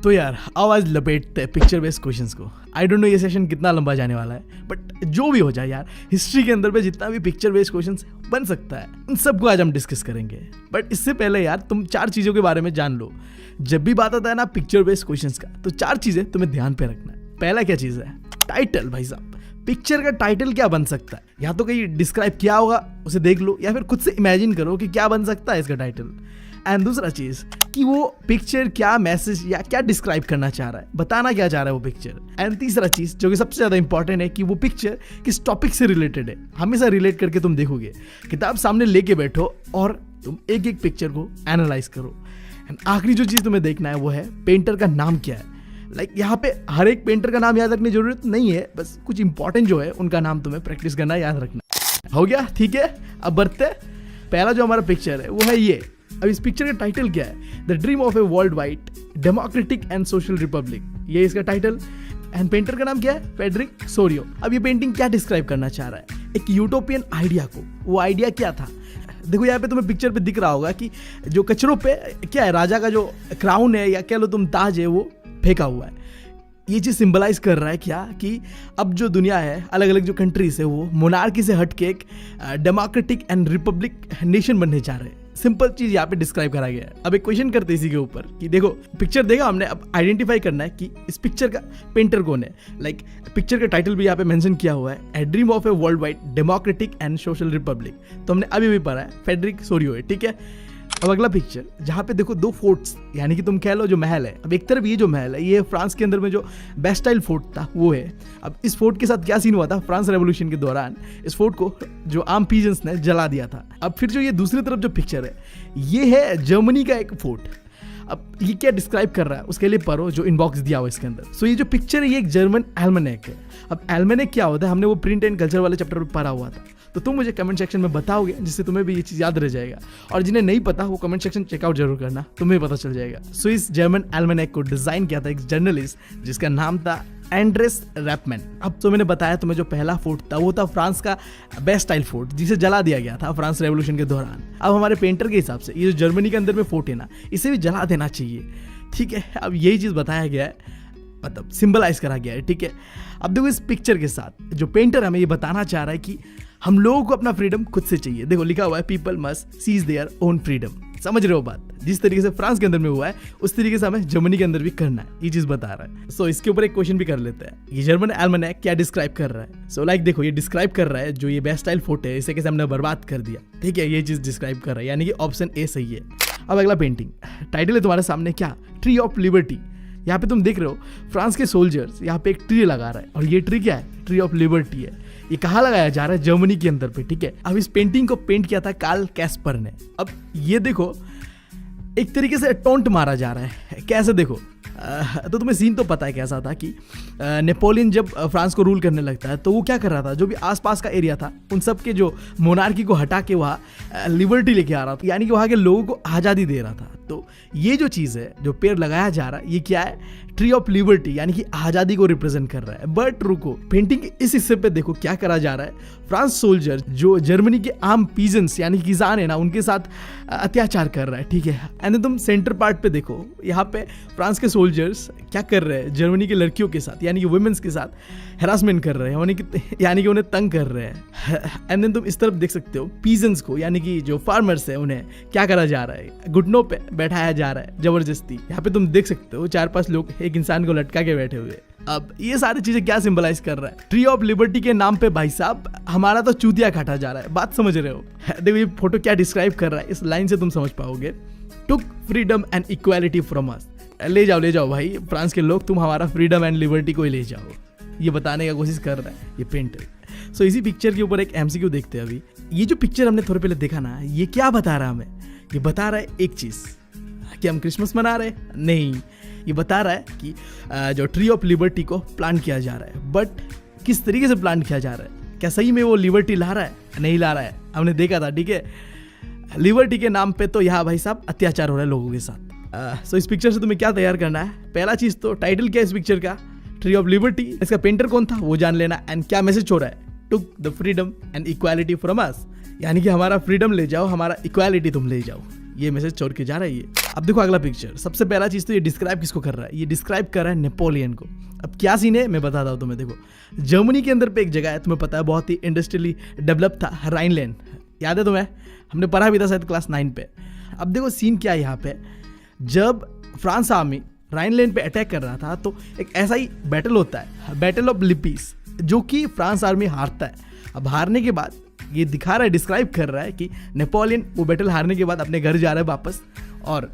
तो यार आवाज लपेटते हैं पिक्चर बेस्ड क्वेश्चंस को। आई डोंट नो ये सेशन कितना लंबा जाने वाला है, बट जो भी हो जाए यार, हिस्ट्री के अंदर पे जितना भी पिक्चर बेस्ड क्वेश्चंस बन सकता है उन सबको आज हम डिस्कस करेंगे। बट इससे पहले यार तुम 4 चीज़ों के बारे में जान लो। जब भी बात आता है ना पिक्चर बेस्ड क्वेश्चंस का, तो 4 चीज़ें तुम्हें ध्यान पे रखना है। पहला क्या चीज़ है? टाइटल। भाई साहब, पिक्चर का टाइटल क्या बन सकता है? या तो कहीं डिस्क्राइब किया होगा उसे देख लो, या फिर खुद से इमेजिन करो कि क्या बन सकता है इसका टाइटल। एंड दूसरा चीज कि वो पिक्चर क्या मैसेज या क्या डिस्क्राइब करना चाह रहा है, बताना क्या चाह रहा है वो पिक्चर। एंड तीसरा चीज जो कि सबसे ज्यादा इंपॉर्टेंट है कि वो पिक्चर किस टॉपिक से रिलेटेड है। हमेशा रिलेट करके तुम देखोगे, किताब सामने लेके बैठो और तुम एक एक पिक्चर को एनालाइज करो। एंड आखिरी जो चीज तुम्हें देखना है वो है पेंटर का नाम क्या है। यहाँ पे हर एक पेंटर का नाम याद रखने की जरूरत नहीं है, बस कुछ इंपॉर्टेंट जो है उनका नाम तुम्हें प्रैक्टिस करना, याद रखना। हो गया? ठीक है, अब बढ़ते। पहला जो हमारा पिक्चर है वो है ये। अब इस पिक्चर का टाइटल क्या है? The dream of a world wide democratic and social Republic, ये इसका टाइटल। एंड पेंटर का नाम क्या है? Frederick Sorio. अब ये पेंटिंग क्या डिस्क्राइब करना चाह रहा है? एक यूटोपियन आइडिया को। वो आइडिया क्या था? देखो यहाँ पे तुम्हें पिक्चर पे दिख रहा होगा कि जो कचरों पे क्या है, राजा का जो क्राउन है या कह लो तुम ताज है, वो फेंका हुआ है। ये चीज सिंबलाइज कर रहा है क्या कि अब जो दुनिया है, अलग अलग जो कंट्रीज है, वो मोनार्की से हट के एक डेमोक्रेटिक एंड रिपब्लिक नेशन बनने जा रहे हैं। सिंपल चीज यहाँ पे डिस्क्राइब करा गया है। अब एक क्वेश्चन करते इसी के ऊपर कि देखो पिक्चर देखा हमने, अब आइडेंटिफाई करना है कि इस पिक्चर का पेंटर कौन है। पिक्चर का टाइटल भी यहाँ पे मेंशन किया हुआ है, a dream of a world wide democratic and social Republic. तो हमने अभी भी पढ़ा है, फ्रेडरिक सोरियो है। ठीक है, अब अगला पिक्चर जहाँ पे देखो 2 फोर्ट्स, यानी कि तुम कह लो जो महल है। अब एक तरफ ये जो महल है, ये फ्रांस के अंदर में जो बेस्टाइल फोर्ट था वो है। अब इस फोर्ट के साथ क्या सीन हुआ था? फ्रांस रेवोल्यूशन के दौरान इस फोर्ट को जो आम पीजेंट्स ने जला दिया था। अब फिर जो ये दूसरी तरफ जो पिक्चर है, ये है जर्मनी का एक फोर्ट। अब ये क्या डिस्क्राइब कर रहा है उसके लिए पढ़ो जो इनबॉक्स दिया हुआ इसके अंदर। सो ये जो पिक्चर है ये एक जर्मन एल्मेनेक है। अब एल्मेनेक क्या होता है, हमने वो प्रिंट एंड कल्चर वाले चैप्टर में पढ़ा हुआ था, तो तुम मुझे कमेंट सेक्शन में बताओगे, जिससे तुम्हें भी ये चीज़ याद रह जाएगा। और जिन्हें नहीं पता वो कमेंट सेक्शन चेकआउट जरूर करना, तुम्हें पता चल जाएगा। सो इस जर्मन एल्मेनेक को डिजाइन किया था एक जर्नलिस्ट जिसका नाम था एंड्रेस रैपमैन। अब तो मैंने बताया तुम्हें जो पहला फोर्ट था वो था फ्रांस का बेस्टाइल फोर्ट, जिसे जला दिया गया था फ्रांस रेवोल्यूशन के दौरान। अब हमारे पेंटर के हिसाब से ये जो जर्मनी के अंदर में फोर्ट है ना, इसे भी जला देना चाहिए। ठीक है, अब यही चीज़ बताया गया है, मतलब सिंबलाइज करा गया है। ठीक है, अब देखो इस पिक्चर के साथ जो पेंटर हमें ये बताना चाह रहा है कि हम लोगों को अपना फ्रीडम खुद से चाहिए। देखो लिखा हुआ है people must seize their own freedom. समझ रहे हो बात? जिस तरीके से फ्रांस के अंदर में हुआ है उस तरीके से हमें जर्मनी के अंदर भी करना है, ये चीज बता रहा है। सो इसके ऊपर एक क्वेश्चन भी कर लेते हैं, ये जर्मन एल्मेनेक क्या डिस्क्राइब कर रहा है? सो देखो ये डिस्क्राइब कर रहा है जो ये बेस्टाइल फोर्ट है इसे कैसे हमने बर्बाद कर दिया। ठीक है, ये चीज डिस्क्राइब कर रहा है, यानी कि ऑप्शन ए सही है। अब अगला पेंटिंग, टाइटल है तुम्हारे सामने क्या? Tree of liberty. यहाँ पे तुम देख रहे हो फ्रांस के सोल्जर्स यहाँ पे एक ट्री लगा रहा है, और ये ट्री क्या है? ट्री ऑफ लिबर्टी है। ये कहाँ लगाया जा रहा है? जर्मनी के अंदर पे। ठीक है, अब इस पेंटिंग को पेंट किया था कार्ल कैस्पर ने। अब ये देखो एक तरीके से टोंट मारा जा रहा है। कैसे? देखो तो तुम्हें सीन तो पता है कैसा था कि नेपोलियन जब फ्रांस को रूल करने लगता है तो वो क्या कर रहा था, जो भी आसपास का एरिया था उन सब के जो मोनार्की को हटा के वहाँ लिबर्टी लेके आ रहा था, यानी कि वहाँ के लोगों को आज़ादी दे रहा था। तो ये जो चीज़ है, जो पेड़ लगाया जा रहा है, ये क्या है? ट्री ऑफ लिबर्टी, यानी कि आज़ादी को रिप्रेजेंट कर रहा है। बट रुको, पेंटिंग के इस हिस्से पे देखो क्या करा जा रहा है। फ्रांस सोल्जर जो जर्मनी के आम पीजेंट्स यानी कि किसान है ना, उनके साथ अत्याचार कर रहा है। ठीक है, एंड तुम सेंटर पार्ट पे देखो, यहाँ पे फ्रांस के सोल्जर्स क्या कर रहे हैं? जर्मनी की लड़कियों के साथ यानी कि वुमेन्स के साथ हैरासमेंट कर रहे हैं, यानी कि उन्हें तंग कर रहे हैं। एंड देन तुम इस तरफ देख सकते हो पीजेंट्स को, यानी कि जो फार्मर्स है, उन्हें क्या करा जा रहा है? घुटनों पे बैठाया जा रहा है जबरदस्ती। यहाँ पे तुम देख सकते हो 4-5 लोग एक इंसान को लटका के बैठे हुए। अब ये सारी चीजें क्या सिंबलाइज कर रहा है? ट्री ऑफ लिबर्टी के नाम पे भाई साहब हमारा तो चूतिया काटा जा रहा है। बात समझ रहे हो? देखो ये फोटो क्या डिस्क्राइब कर रहा है, इस लाइन से तुम समझ पाओगे। Took freedom and equality from us. ले जाओ भाई फ्रांस के लोग, तुम हमारा फ्रीडम एंड लिबर्टी को ही ले जाओ, ये बताने का कोशिश कर रहा है ये पेंटर। सो इसी पिक्चर के ऊपर एक एमसीक्यू देखते हैं अभी। ये जो पिक्चर हमने थोड़े पहले देखा ना, ये क्या बता रहा है हमें? ये बता रहा है एक चीज कि हम क्रिसमस मना रहे हैं? नहीं, ये बता रहा है कि जो ट्री ऑफ लिबर्टी को प्लांट किया जा रहा है। बट किस तरीके से प्लांट किया जा रहा है? क्या सही में वो लिबर्टी ला रहा है? नहीं ला रहा है, हमने देखा था। ठीक है, लिबर्टी के नाम पे तो यहाँ भाई साहब अत्याचार हो रहा है लोगों के साथ। सो इस पिक्चर से तुम्हें क्या तैयार करना है? पहला चीज तो टाइटल क्या है इस पिक्चर का? Tree of liberty. इसका पेंटर कौन था वो जान लेना, एंड क्या मैसेज हो रहा है? Took the freedom and equality from अस, यानी कि हमारा फ्रीडम ले जाओ, हमारा इक्वालिटी तुम ले जाओ। ये मैसेज छोड़ के जा रहा है ये। अब देखो अगला पिक्चर, सबसे पहला चीज तो ये डिस्क्राइब किसको कर रहा है, ये डिस्क्राइब कर रहा है नेपोलियन को। अब क्या सीन है मैं बताता हूँ तुम्हें। देखो जर्मनी के अंदर पे एक जगह है, तुम्हें पता है बहुत ही इंडस्ट्रियली डेवलप था, राइनलैंड, याद है तुम्हें, हमने पढ़ा भी था शायद क्लास 9 पे। अब देखो सीन क्या है यहाँ पे, जब फ्रांस आर्मी राइनलैंड पे अटैक कर रहा था तो एक ऐसा ही बैटल होता है, बैटल ऑफ लिपीस, जो कि फ्रांस आर्मी हारता है। अब हारने के बाद ये दिखा रहा है, डिस्क्राइब कर रहा है कि नेपोलियन वो बैटल हारने के बाद अपने घर जा रहा है वापस, और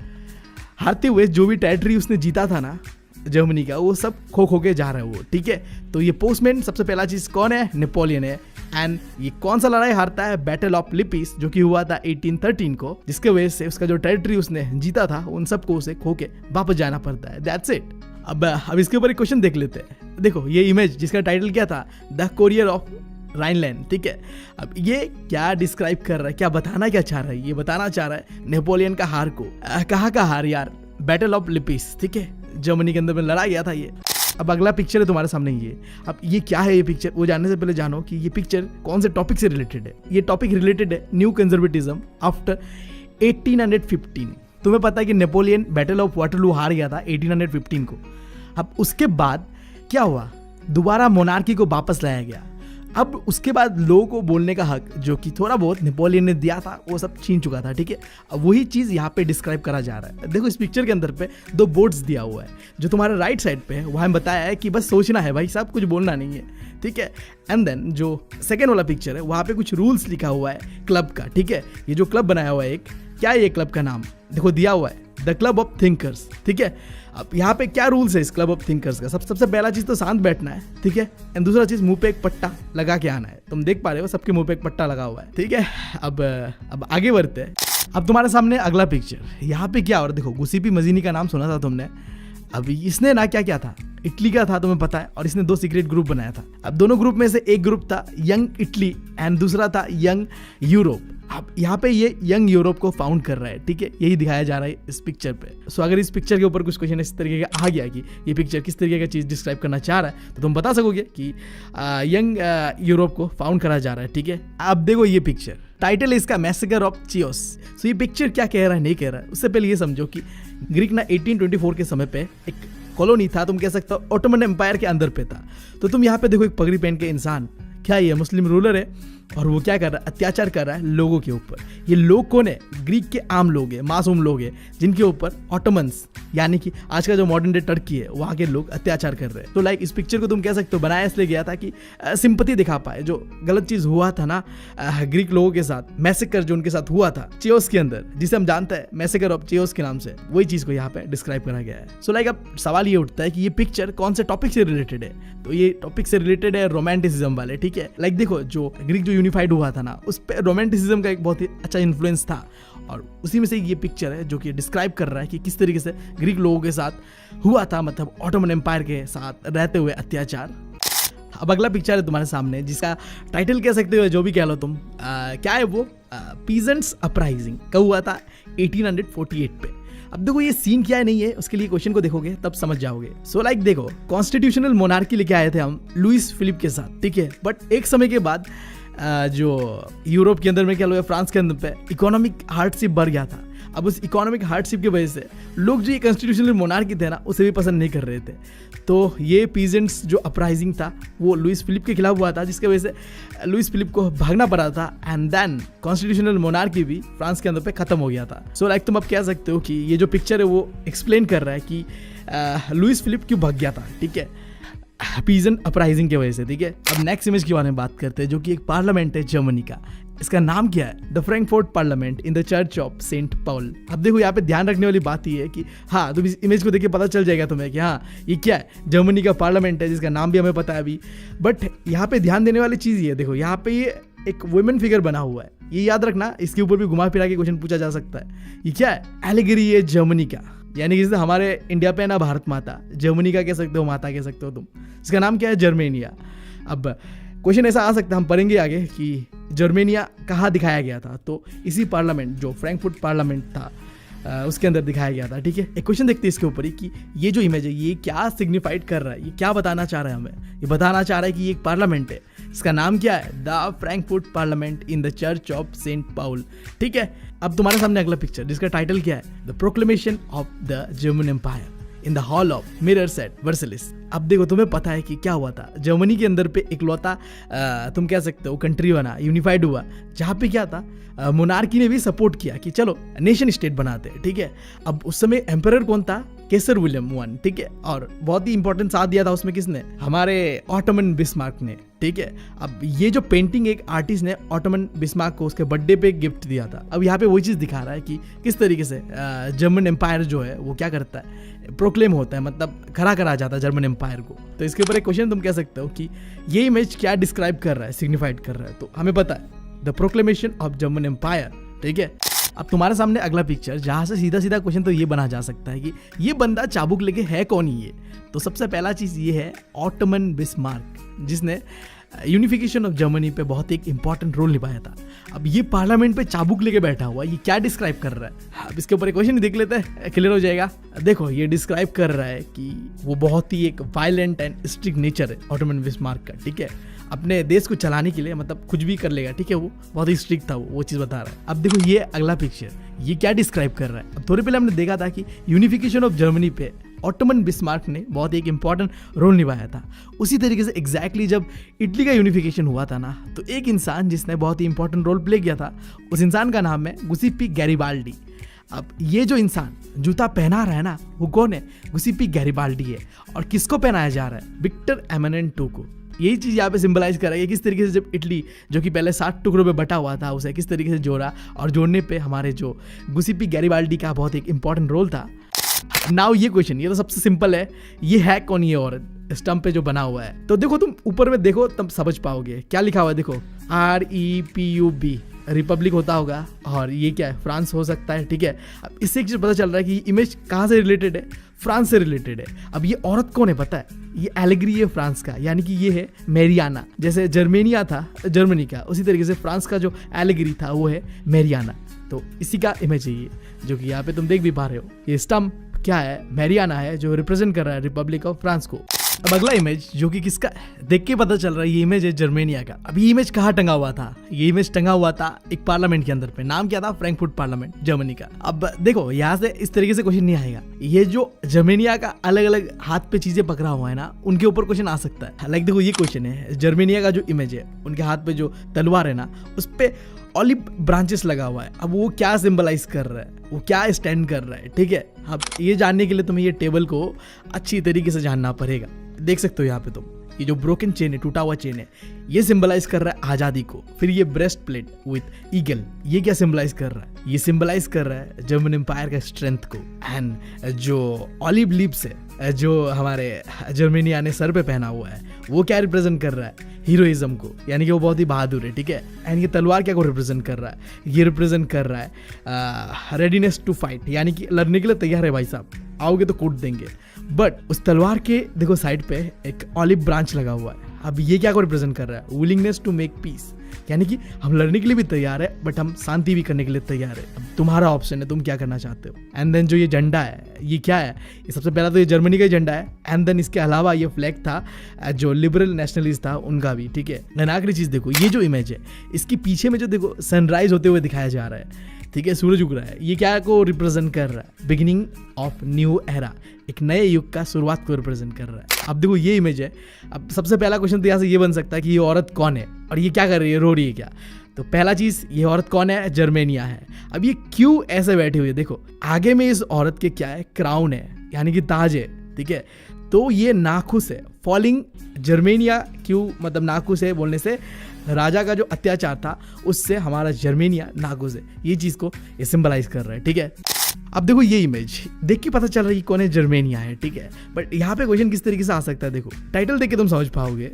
हारते हुए जो भी टेरिटरी उसने जीता था ना जर्मनी का, वो सब खो खो के जा रहा है वो, ठीक है। तो ये पोस्टमैन सबसे पहला चीज़ कौन है, नेपोलियन है। एंड ये कौन सा लड़ाई हारता है, बैटल ऑफ लिपीस, जो कि हुआ था 1813 को, जिसके वजह से उसका जो टेरिटरी उसने जीता था उन सबको उसे खो के वापस जाना पड़ता है। That's it. अब इसके ऊपर एक क्वेश्चन देख लेते हैं। देखो ये इमेज जिसका टाइटल क्या था, द कोरियर ऑफ राइनलैंड, ठीक है। अब ये क्या डिस्क्राइब कर रहा है, क्या बताना क्या चाह रहा है, ये बताना चाह रहा है नेपोलियन का हार को। कहाँ का हार यार, बैटल ऑफ लिपीस, ठीक है, जर्मनी के अंदर में लड़ा गया था ये। अब अगला पिक्चर है तुम्हारे सामने ये। अब ये क्या है ये पिक्चर, वो जानने से पहले जानो कि ये पिक्चर कौन से टॉपिक से रिलेटेड है। ये टॉपिक रिलेटेड है न्यू कंजर्वेटिज्म आफ्टर 1815। तुम्हें पता है कि नेपोलियन बैटल ऑफ वाटरलू हार गया था 1815 को। अब उसके बाद क्या हुआ, दोबारा मोनार्की को वापस लाया गया। अब उसके बाद लोगों को बोलने का हक जो कि थोड़ा बहुत नेपोलियन ने दिया था वो सब छीन चुका था, ठीक है। अब वही चीज़ यहाँ पे डिस्क्राइब करा जा रहा है। देखो इस पिक्चर के अंदर पे 2 बोर्ड्स दिया हुआ है, जो तुम्हारे राइट साइड पे है वहाँ बताया है कि बस सोचना है भाई साहब, कुछ बोलना नहीं है, ठीक है। एंड देन जो सेकेंड वाला पिक्चर है वहाँ पे कुछ रूल्स लिखा हुआ है क्लब का, ठीक है। ये जो क्लब बनाया हुआ है एक, क्या है ये क्लब का नाम, देखो दिया हुआ है द क्लब ऑफ थिंकर्स, ठीक है। अब यहाँ पे क्या रूल्स है इस क्लब ऑफ थिंकर्स का, सबसे पहला चीज तो शांत बैठना है, ठीक है। एंड दूसरा चीज मुंह पे एक पट्टा लगा के आना है। तुम देख पा रहे हो सबके मुंह पे एक पट्टा लगा हुआ है, ठीक है। अब आगे बढ़ते हैं। अब तुम्हारे सामने अगला पिक्चर, यहाँ पे क्या, और देखो गुसिपी मजीनी का नाम सुना था तुमने। अब इसने ना क्या क्या था, इटली का था तुम्हें पता है, और इसने 2 सीक्रेट ग्रुप बनाया था। अब दोनों ग्रुप में से एक ग्रुप था यंग इटली एंड दूसरा था यंग यूरोप। अब यहाँ पे ये यंग यूरोप को फाउंड कर रहा है, ठीक है, यही दिखाया जा रहा है इस पिक्चर पे। सो अगर इस पिक्चर के ऊपर कुछ क्वेश्चन इस तरीके का आ गया कि ये पिक्चर किस तरीके का चीज़ डिस्क्राइब करना चाह रहा है, तो तुम बता सकोगे कि यंग यूरोप को फाउंड करा जा रहा है, ठीक है। अब देखो ये पिक्चर, टाइटल है इसका मैसेकर ऑफ चियोस। सो ये पिक्चर क्या कह रहा है नहीं कह रहा है, उससे पहले ये समझो कि ग्रीक ना 1824 के समय पे एक कॉलोनी था, तुम कह सकते हो ऑटोमन एम्पायर के अंदर पे था। तो तुम यहाँ पे देखो एक पगड़ी पहन के इंसान, क्या ये मुस्लिम रूलर है, और वो क्या कर रहा है, अत्याचार कर रहा है लोगों के ऊपर। ये लोग कौन है, ग्रीक के आम लोग हैं, मासूम लोग हैं, जिनके ऊपर ऑटोमन्स यानी कि आज का जो मॉडर्न डे टर्की है वहाँ के लोग अत्याचार कर रहे हैं। तो लाइक इस पिक्चर को तुम कह सकते हो बनाया इसलिए गया था कि सिंपैथी दिखा पाए, जो गलत चीज़ हुआ था ना ग्रीक लोगों के साथ, मैसेकर जो उनके साथ हुआ था चियोस के अंदर, जिसे हम जानते हैं मैसेकर ऑफ चियोस के नाम से, वही चीज़ को यहाँ पे डिस्क्राइब करा गया है। सो लाइक अब सवाल ये उठता है कि ये पिक्चर कौन से टॉपिक से रिलेटेड है, तो ये टॉपिक से रिलेटेड है रोमांटिसिज्म वाले, ठीक है। लाइक देखो जो ग्रीक जो यूनिफाइड हुआ था ना, उस पर रोमांटिसिज्म का एक बहुत ही अच्छा इन्फ्लुएंस था, और उसी में से ये पिक्चर है जो कि डिस्क्राइब कर रहा है कि किस तरीके से ग्रीक लोगों के साथ हुआ था, मतलब ऑटोमन एम्पायर के साथ रहते हुए अत्याचार। अब अगला पिक्चर है तुम्हारे सामने जिसका टाइटल कह सकते हो, जो भी कह लो तुम, क्या है वो, पीजेंट्स अपराइजिंग का हुआ था 1848 पे। अब देखो ये सीन क्या है नहीं है, उसके लिए क्वेश्चन को देखोगे तब समझ जाओगे। सो लाइक देखो कॉन्स्टिट्यूशनल मोनार्की लेके आए थे हम लुइस फिलिप के साथ, ठीक है। बट एक समय के बाद जो यूरोप के अंदर में क्या हुआ, फ्रांस के अंदर पे इकोनॉमिक हार्डशिप बढ़ गया था। अब उस इकोनॉमिक हार्डशिप की वजह से लोग जो ये कॉन्स्टिट्यूशनल मोनार्की थे ना, उसे भी पसंद नहीं कर रहे थे। तो ये पीजेंट्स जो अपराइजिंग था वो लुइस फिलिप के खिलाफ हुआ था, जिसकी वजह से लुइस फिलिप को भागना पड़ा था। एंड देन कॉन्स्टिट्यूशनल मोनार्की भी फ्रांस के अंदर पे खत्म हो गया था। सो लाइक तुम अब कह सकते हो कि ये जो पिक्चर है वो एक्सप्लेन कर रहा है कि लुइस फिलिप क्यों भाग गया था, ठीक है, पीजेंट अपराइजिंग की वजह से, ठीक है। अब नेक्स्ट इमेज के बारे में बात करते हैं, जो कि एक पार्लियामेंट है जर्मनी का। इसका नाम क्या है, the Frankfurt parliament in the church of Saint Paul. अब देखो यहाँ पे ध्यान रखने वाली बात ये है कि हाँ, तुम इस इमेज को देख के पता चल जाएगा तुम्हें कि हाँ ये क्या है, जर्मनी का पार्लियामेंट है, जिसका नाम भी हमें पता है अभी। बट यहाँ पे ध्यान देने वाली चीज़ ये देखो, यहाँ पे ये एक वुमेन फिगर बना हुआ है, ये याद रखना, इसके ऊपर भी घुमा फिरा के क्वेश्चन पूछा जा सकता है। ये क्या है, एलिगरी है जर्मनी का, यानी कि हमारे इंडिया पे ना भारत माता, जर्मनी का कह सकते हो माता कह सकते हो तुम। इसका नाम क्या है, जर्मेनिया। अब क्वेश्चन ऐसा आ सकता है, हम पढ़ेंगे आगे कि जर्मेनिया कहाँ दिखाया गया था। तो इसी पार्लियामेंट जो फ्रैंकफर्ट पार्लियामेंट था उसके अंदर दिखाया गया था। ठीक है, एक क्वेश्चन देखते हैं इसके ऊपर ही कि ये जो इमेज है ये क्या सिग्निफाइड कर रहा है, ये क्या बताना चाह रहा है हमें। ये बताना चाह रहा है कि ये एक पार्लियामेंट है, इसका नाम क्या है, the Frankfurt parliament in the church of Saint Paul. ठीक है, अब तुम्हारे सामने अगला पिक्चर जिसका टाइटल क्या है, the proclamation of the German empire in the hall of mirrors at Versailles. अब देखो, तुम्हें पता है कि क्या हुआ था, जर्मनी के अंदर पे इकलौता तुम कह सकते हो कंट्री बना, यूनिफाइड हुआ, जहाँ पे क्या था, मोनार्की ने भी सपोर्ट किया कि चलो नेशन स्टेट बनाते हैं। ठीक है, अब उस समय एम्परर कौन था, केसर विलियम वन। ठीक है, और बहुत ही इंपॉर्टेंट साथ दिया था उसमें किसने, हमारे ऑटोमन बिस्मार्क ने। ठीक है, अब ये जो पेंटिंग एक आर्टिस्ट ने ऑटोमन बिस्मार्क को उसके बर्थडे पे गिफ्ट दिया था। अब यहाँ पे वही चीज दिखा रहा है कि किस तरीके से जर्मन एम्पायर जो है वो क्या करता है, प्रोक्लेम होता है, मतलब खड़ा करा जाता है जर्मन एम्पायर को। तो इसके ऊपर एक क्वेश्चन तुम कह सकते हो कि ये इमेज क्या डिस्क्राइब कर रहा है, सिग्निफाइड कर रहा है। तो हमें पता है the proclamation of German empire. ठीक है, अब तुम्हारे सामने अगला पिक्चर जहां से सीधा सीधा क्वेश्चन तो ये बना जा सकता है कि ये बंदा चाबुक लेके है कौन ही ये। तो सबसे पहला चीज ये है ऑटोमन बिस्मार्क, जिसने यूनिफिकेशन ऑफ जर्मनी पे बहुत एक इंपॉर्टेंट रोल निभाया था। अब ये पार्लियामेंट पे चाबुक लेके बैठा हुआ, ये क्या डिस्क्राइब कर रहा है। अब इसके ऊपर एक क्वेश्चन देख लेते हैं, क्लियर हो जाएगा। देखो, ये डिस्क्राइब कर रहा है कि वो बहुत ही एक वायलेंट एंड स्ट्रिक्ट नेचर है ऑटोमन बिस्मार्क का। ठीक है, अपने देश को चलाने के लिए मतलब कुछ भी कर लेगा। ठीक है, वो बहुत ही स्ट्रिक्ट था, वो चीज बता रहा है। अब देखो ये अगला पिक्चर, ये क्या डिस्क्राइब कर रहा है। अब थोड़ी पहले हमने देखा था कि यूनिफिकेशन ऑफ जर्मनी पे ऑटोमन बिस्मार्क ने बहुत एक इंपॉर्टेंट रोल निभाया था। उसी तरीके से एग्जैक्टली जब इटली का यूनिफिकेशन हुआ था ना, तो एक इंसान जिसने बहुत ही इंपॉर्टेंट रोल प्ले किया था, उस इंसान का नाम है गुसिप्पी गैरिबाल्डी। अब ये जो इंसान जूता पहना रहा है ना, वो कौन है, गुसिप्पी गैरिबाल्डी है। और किसको पहनाया जा रहा है, विक्टर एमेनेंट टू को। यही चीज यहाँ पे सिंबलाइज कर रहा है कि किस तरीके से जब इटली जो कि पहले 7 टुकड़ों में बटा हुआ था, उसे किस तरीके से जोड़ा, और जोड़ने पे हमारे जो गुसिप्पी गैरिबाल्डी का बहुत एक इंपॉर्टेंट रोल था। नाउ ये क्वेश्चन, ये तो सबसे सिंपल है, ये है कौन ये औरत स्टंप पे जो बना हुआ है। तो देखो, तुम ऊपर में देखो तब समझ पाओगे क्या लिखा हुआ है। देखो REPUB, रिपब्लिक होता होगा, और ये क्या है, फ्रांस हो सकता है। ठीक है, अब इससे एक चीज पता चल रहा है कि इमेज कहाँ से रिलेटेड है, फ्रांस से रिलेटेड है। अब ये औरत कौन है पता है, ये एलेग्री है फ्रांस का, यानी कि ये है मैरियाना। जैसे जर्मेनिया था जर्मनी का, उसी तरीके से फ्रांस का जो एलेग्री था वो है मैरियाना। तो इसी का इमेज है ये, जो कि यहाँ पे तुम देख भी पा रहे हो। ये स्टम्प क्या है, मैरियाना है, जो रिप्रेजेंट कर रहा है रिपब्लिक ऑफ फ्रांस को। अब अगला इमेज जो कि किसका, देख के पता चल रहा है ये इमेज है जर्मेनिया का। अब ये इमेज कहाँ टंगा हुआ था, ये इमेज टंगा हुआ था एक पार्लियामेंट के अंदर पे, नाम क्या था, फ्रैंकफर्ट पार्लियामेंट जर्मनी का। अब देखो, यहाँ से इस तरीके से क्वेश्चन नहीं आएगा, ये जो जर्मेनिया का अलग अलग हाथ पे चीजें पकड़ा हुआ है ना, उनके ऊपर क्वेश्चन आ सकता है। लाइक देखो, ये क्वेश्चन है, जर्मेनिया का जो इमेज है, उनके हाथ पे जो तलवार है ना, उस पे ऑलिव ब्रांचेस लगा हुआ है। अब वो क्या सिंबलाइज कर रहा है, वो क्या स्टैंड कर रहा है। ठीक है, अब ये जानने के लिए तुम्हें ये टेबल को अच्छी तरीके से जानना पड़ेगा। देख सकते हो यहाँ पे तुम, ये जो ब्रोकन चेन है, टूटा हुआ चेन है, ये सिंबलाइज कर रहा है आजादी को। फिर ये ब्रेस्ट प्लेट विथ ईगल, ये क्या सिंबलाइज कर रहा है, ये सिंबलाइज कर रहा है जर्मन एम्पायर का स्ट्रेंथ को। एंड जो ऑलिव लीव्स है जो हमारे जर्मेनिया ने सर पे पहना हुआ है, वो क्या रिप्रेजेंट कर रहा है, हीरोइज्म को, यानी कि वो बहुत ही बहादुर है। ठीक है, एंड ये तलवार क्या को रिप्रेजेंट कर रहा है, ये रिप्रेजेंट कर रहा है रेडीनेस टू फाइट, यानी कि लड़ने के लिए तैयार है भाई साहब, आओगे तो कूट देंगे। बट उस तलवार के देखो साइड पे एक ऑलिव ब्रांच लगा हुआ है। अब ये क्या को रिप्रेजेंट कर रहा है, विलिंगनेस टू मेक पीस, यानी कि हम लड़ने के लिए भी तैयार है, बट हम शांति भी करने के लिए तैयार है। अब तुम्हारा ऑप्शन है, तुम क्या करना चाहते हो। एंड देन जो ये झंडा है, ये क्या है, ये सबसे पहला तो ये जर्मनी का ही झंडा है। एंड देन इसके अलावा ये फ्लैग था जो लिबरल नेशनलिस्ट था उनका भी। ठीक है, एंड आखिरी चीज देखो, ये जो इमेज है, इसके पीछे में जो देखो सनराइज होते हुए दिखाया जा रहा है। ठीक है, सूरज उग रहा है, ये क्या को रिप्रेजेंट कर रहा है, बिगिनिंग ऑफ न्यू एरा, एक नए युग का शुरुआत को रिप्रेजेंट कर रहा है। अब देखो ये इमेज है। अब सबसे पहला क्वेश्चन तो यहाँ से ये बन सकता है कि ये औरत कौन है और ये क्या कर रही है, रो रही है क्या। तो पहला चीज, ये औरत कौन है, जर्मेनिया है। अब ये क्यों ऐसे बैठी हुई है, देखो आगे में इस औरत के क्या है, क्राउन है, यानी कि ताज है। ठीक है, तो ये नाखुश है, फॉलिंग जर्मेनिया क्यों, मतलब नाखुश है बोलने से राजा का जो अत्याचार था उससे हमारा जर्मेनिया नाखुश है, ये चीज को ये सिंबलाइज कर रहा है। ठीक है, अब देखो ये इमेज देख के पता चल रहा है कि कौन है, जर्मेनिया है। ठीक है, बट यहाँ पे क्वेश्चन किस तरीके से आ सकता है, देखो टाइटल देख के तुम समझ पाओगे,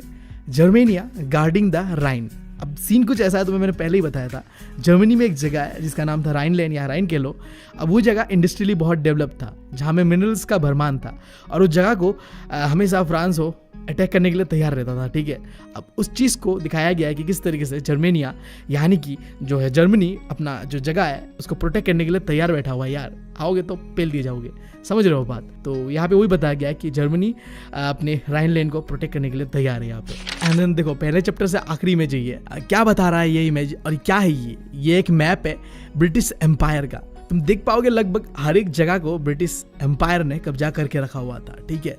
जर्मेनिया गार्डिंग द राइन। अब सीन कुछ ऐसा है, तुम्हें मैंने पहले ही बताया था, जर्मनी में एक जगह है जिसका नाम था राइनलैंड या राइन कह लो। अब वो जगह इंडस्ट्रियली बहुत डेवलप था, जहाँ में मिनरल्स का भरमान था, और उस जगह को हमेशा फ्रांस हो अटैक करने के लिए तैयार रहता था, ठीक है। अब उस चीज़ को दिखाया गया है कि किस तरीके से जर्मेनिया यानी कि जो है जर्मनी अपना जो जगह है उसको प्रोटेक्ट करने के लिए तैयार बैठा हुआ है। यार आओगे तो पेल दिए जाओगे, समझ रहे हो बात। तो यहाँ पे वही बताया गया है कि जर्मनी अपने राइनलैंड को प्रोटेक्ट करने के लिए तैयार है यहाँ पे। एंड देन देखो पहले चैप्टर से आखिरी इमेज है, क्या बता रहा है ये इमेज और क्या है ये एक मैप है ब्रिटिश एम्पायर का। तुम देख पाओगे लगभग हर एक जगह को ब्रिटिश एम्पायर ने कब्जा करके रखा हुआ था, ठीक है।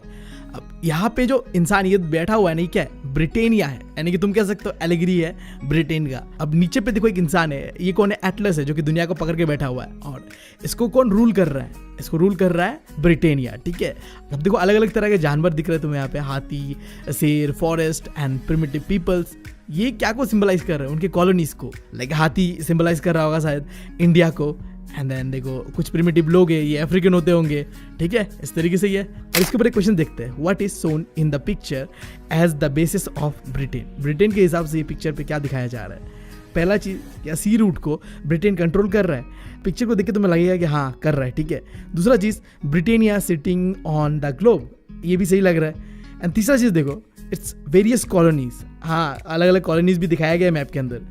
अब यहाँ पे जो इंसान ये बैठा हुआ है नहीं, क्या है, ब्रिटेनिया है, यानी कि तुम कह सकते हो एलिगरी है ब्रिटेन का। अब नीचे पे देखो एक इंसान है, ये कौन है, एटलस है, जो कि दुनिया को पकड़ के बैठा हुआ है। और इसको कौन रूल कर रहा है, इसको रूल कर रहा है ब्रिटेनिया, ठीक है। अब देखो अलग अलग तरह के जानवर दिख रहे हैं तुम्हें यहाँ पे, हाथी, शेर, फॉरेस्ट एंड प्रिमिटिव पीपल्स। ये क्या को सिंबलाइज कर रहे हैं, उनके कॉलोनीज को। लाइक हाथी सिंबलाइज कर रहा होगा शायद इंडिया को। एंड देन देखो कुछ प्रिमिटिव लोग हैं, ये अफ्रीकन होते होंगे, ठीक है, इस तरीके से ही है। और इसके ऊपर एक क्वेश्चन देखते हैं, what is shown in the picture as the basis of Britain. Britain के हिसाब से ये पिक्चर पे क्या दिखाया जा रहा है। पहला चीज, क्या सी रूट को ब्रिटेन कंट्रोल कर रहा है। पिक्चर को देख के तुम्हें लगेगा कि हाँ कर रहा है, ठीक है। दूसरा चीज, ब्रिटेनिया सिटिंग ऑन द ग्लोब, ये भी सही लग रहा है। एंड तीसरा चीज देखो, इट्स वेरियस कॉलोनीज, हाँ अलग अलग कॉलोनीज भी दिखाया गया है मैप के अंदर।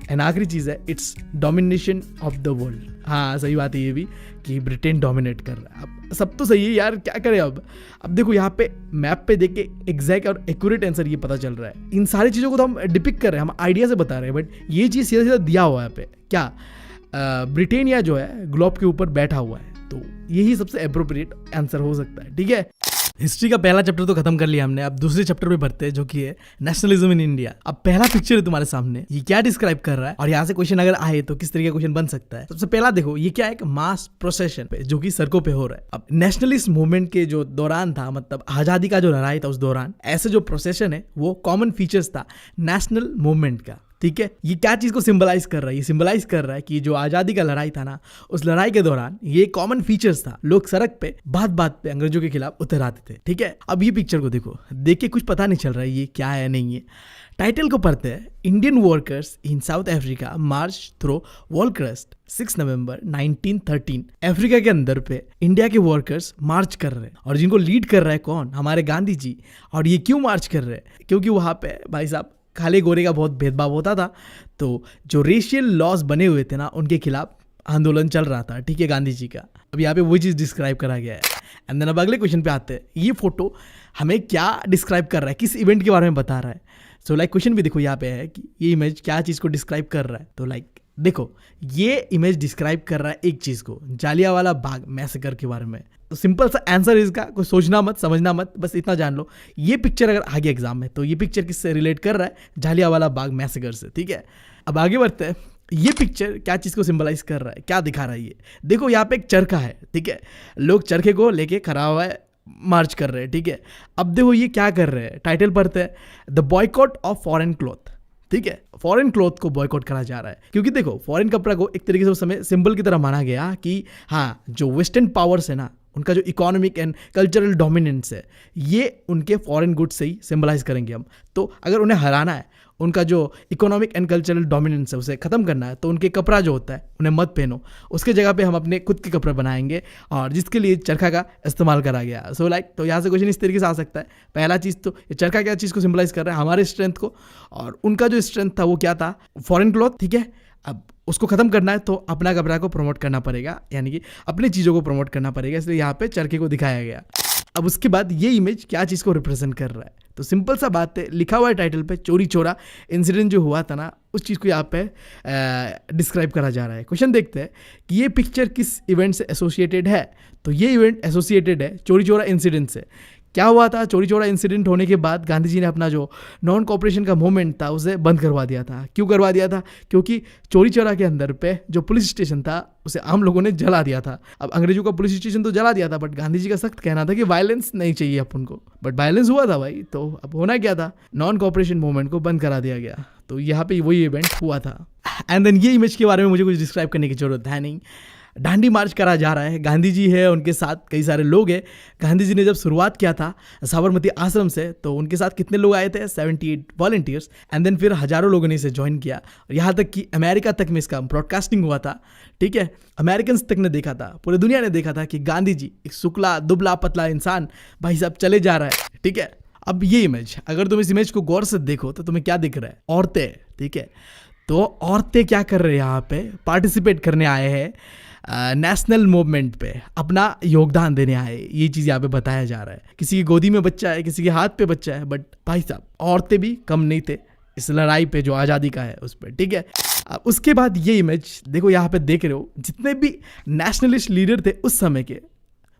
एंड आखिरी चीज है, it's domination of the world. हाँ सही बात है ये भी कि ब्रिटेन डोमिनेट कर रहा है। अब सब तो सही है यार, क्या करें अब देखो यहाँ पे मैप पे देख के एग्जैक्ट और एक्यूरेट आंसर ये पता चल रहा है। इन सारी चीज़ों को तो हम डिपिक्ट कर रहे हैं, हम आइडिया से बता रहे हैं, बट ये चीज़ सीधा सीधा दिया हुआ है यहाँ पे, क्या ब्रिटेनिया जो है ग्लोब के ऊपर बैठा हुआ है। तो यही सबसे अप्रोप्रिएट आंसर हो सकता है, ठीक है। हिस्ट्री का पहला चैप्टर तो खत्म कर लिया हमने, अब दूसरे चैप्टर पे बढ़ते हैं जो कि है नेशनलिज्म इन इंडिया। अब पहला पिक्चर है तुम्हारे सामने, ये क्या डिस्क्राइब कर रहा है और यहाँ से क्वेश्चन अगर आए तो किस तरीके का क्वेश्चन बन सकता है। सबसे पहला देखो, ये क्या है, एक मास प्रोसेशन पे जो कि सड़कों पे हो रहा है। अब नेशनलिस्ट मूवमेंट के जो दौरान था, मतलब आजादी का जो लड़ाई था उस दौरान ऐसे जो प्रोसेशन है वो कॉमन फीचर्स था नेशनल मूवमेंट का, ठीक है। ये क्या चीज को सिंबलाइज कर रहा है, ये सिंबलाइज कर रहा है कि जो आजादी का लड़ाई था ना, उस लड़ाई के दौरान ये कॉमन फीचर्स था। लोग सड़क पे बात बात पे अंग्रेजों के खिलाफ उतर आते थे, ठीक है। अब ये पिक्चर को देखो, देख के कुछ पता नहीं चल रहा है ये क्या है नहीं है। टाइटल को पढ़ते हैं, Indian workers in south Africa March through wall crust 6 November 1913। Africa के अंदर पे इंडिया के वर्कर्स मार्च कर रहे हैं और जिनको लीड कर रहा है कौन, हमारे गांधी जी। और ये क्यों मार्च कर रहे हैं, क्योंकि वहां पे भाई साहब काले गोरे का बहुत भेदभाव होता था, तो जो रेशियल लॉज बने हुए थे ना उनके खिलाफ आंदोलन चल रहा था, ठीक है, गांधी जी का। अब यहाँ पे वही चीज़ डिस्क्राइब करा गया है। एंड देन अब अगले क्वेश्चन पे आते हैं, ये फोटो हमें क्या डिस्क्राइब कर रहा है, किस इवेंट के बारे में बता रहा है। सो लाइक क्वेश्चन भी देखो यहाँ पे है कि ये इमेज क्या चीज़ को डिस्क्राइब कर रहा है। तो लाइक देखो ये इमेज डिस्क्राइब कर रहा है एक चीज़ को, जालियांवाला बाग मैसेकर के बारे में। तो सिंपल सा आंसर है इसका, कोई सोचना मत समझना मत, बस इतना जान लो। ये पिक्चर अगर आगे एग्जाम में, तो ये पिक्चर किससे रिलेट कर रहा है, जालियांवाला बाग मैसेकर से, ठीक है। अब आगे बढ़ते हैं, ये पिक्चर क्या चीज़ को सिंबलाइज कर रहा है, क्या दिखा रहा है ये देखो। यहाँ पे एक चरखा है, ठीक है, लोग चरखे को लेके खड़ा हुआ है, मार्च कर रहे हैं, ठीक है। अब देखो ये क्या कर रहे हैं, टाइटल पढ़ते हैं, the boycott of foreign cloth, ठीक है। फॉरेन क्लॉथ को बॉयकॉट करा जा रहा है क्योंकि देखो फॉरेन कपड़ा को एक तरीके से उस समय सिंबल की तरह माना गया कि हाँ जो वेस्टर्न पावर्स है ना, उनका जो इकोनॉमिक एंड कल्चरल डोमिनेंस है, ये उनके फॉरेन गुड्स से ही सिंबलाइज करेंगे हम। तो अगर उन्हें हराना है, उनका जो इकोनॉमिक एंड कल्चरल डोमिनेंस है उसे खत्म करना है, तो उनके कपड़ा जो होता है उन्हें मत पहनो, उसके जगह पे हम अपने खुद के कपड़े बनाएंगे, और जिसके लिए चरखा का इस्तेमाल करा गया। सो लाइक तो यहाँ से क्वेश्चन इस तरीके से आ सकता है। पहला चीज़ तो ये चरखा क्या चीज़ को सिंबलाइज कर रहा है, हमारे स्ट्रेंथ को, और उनका जो स्ट्रेंथ था वो क्या था, फॉरेन क्लॉथ, ठीक है। अब उसको खत्म करना है तो अपना कपड़ा को प्रमोट करना पड़ेगा, यानी कि अपनी चीज़ों को प्रमोट करना पड़ेगा, इसलिए यहाँ पे चरखे को दिखाया गया। अब उसके बाद ये इमेज क्या चीज़ को रिप्रेजेंट कर रहा है, तो सिंपल सा बात है, लिखा हुआ है टाइटल पे, चोरी चोरा इंसिडेंट जो हुआ था ना, उस चीज़ को यहाँ पे डिस्क्राइब करा जा रहा है। क्वेश्चन देखते हैं कि ये पिक्चर किस इवेंट से एसोसिएटेड है। तो ये इवेंट एसोसिएटेड है चोरी चोरा इंसिडेंट से। क्या हुआ था, चोरी चोरा इंसिडेंट होने के बाद गांधी जी ने अपना जो नॉन कॉपरेशन का मूवमेंट था उसे बंद करवा दिया था। क्यों करवा दिया था, क्योंकि चोरी चोरा के अंदर पे जो पुलिस स्टेशन था उसे आम लोगों ने जला दिया था। अब अंग्रेजों का पुलिस स्टेशन तो जला दिया था, बट गांधी जी का सख्त कहना था कि वायलेंस नहीं चाहिए अपन को, बट वायलेंस हुआ था भाई। तो अब होना क्या था, नॉन कॉपरेशन मूवमेंट को बंद करा दिया गया। तो यहाँ पे वही इवेंट हुआ था। एंड देन ये इमेज के बारे में मुझे कुछ डिस्क्राइब करने की जरूरत है नहीं। दांडी मार्च करा जा रहा है, गांधी जी है, उनके साथ कई सारे लोग हैं। गांधी जी ने जब शुरुआत किया था साबरमती आश्रम से, तो उनके साथ कितने लोग आए थे, 78 वॉलंटियर्स। एंड देन फिर हजारों लोगों ने इसे ज्वाइन किया, और यहाँ तक कि अमेरिका तक में इसका ब्रॉडकास्टिंग हुआ था, ठीक है। अमेरिकन्स तक ने देखा था, पूरी दुनिया ने देखा था कि गांधी जी एक शुक्ला दुबला पतला इंसान भाई साहब चले जा रहा है, ठीक है। अब ये इमेज, अगर तुम इस इमेज को गौर से देखो तो तुम्हें क्या दिख रहा है? औरतें, ठीक है। तो औरतें क्या कर रहे हैं यहाँ पे? पार्टिसिपेट करने आए हैं नेशनल मूवमेंट पे, अपना योगदान देने आए। ये चीज़ यहाँ पे बताया जा रहा है। किसी की गोदी में बच्चा है, किसी के हाथ पे बच्चा है, बट भाई साहब औरतें भी कम नहीं थे इस लड़ाई पे जो आज़ादी का है उस पर, ठीक है। अब उसके बाद ये इमेज देखो, यहाँ पे देख रहे हो जितने भी नेशनलिस्ट लीडर थे उस समय के,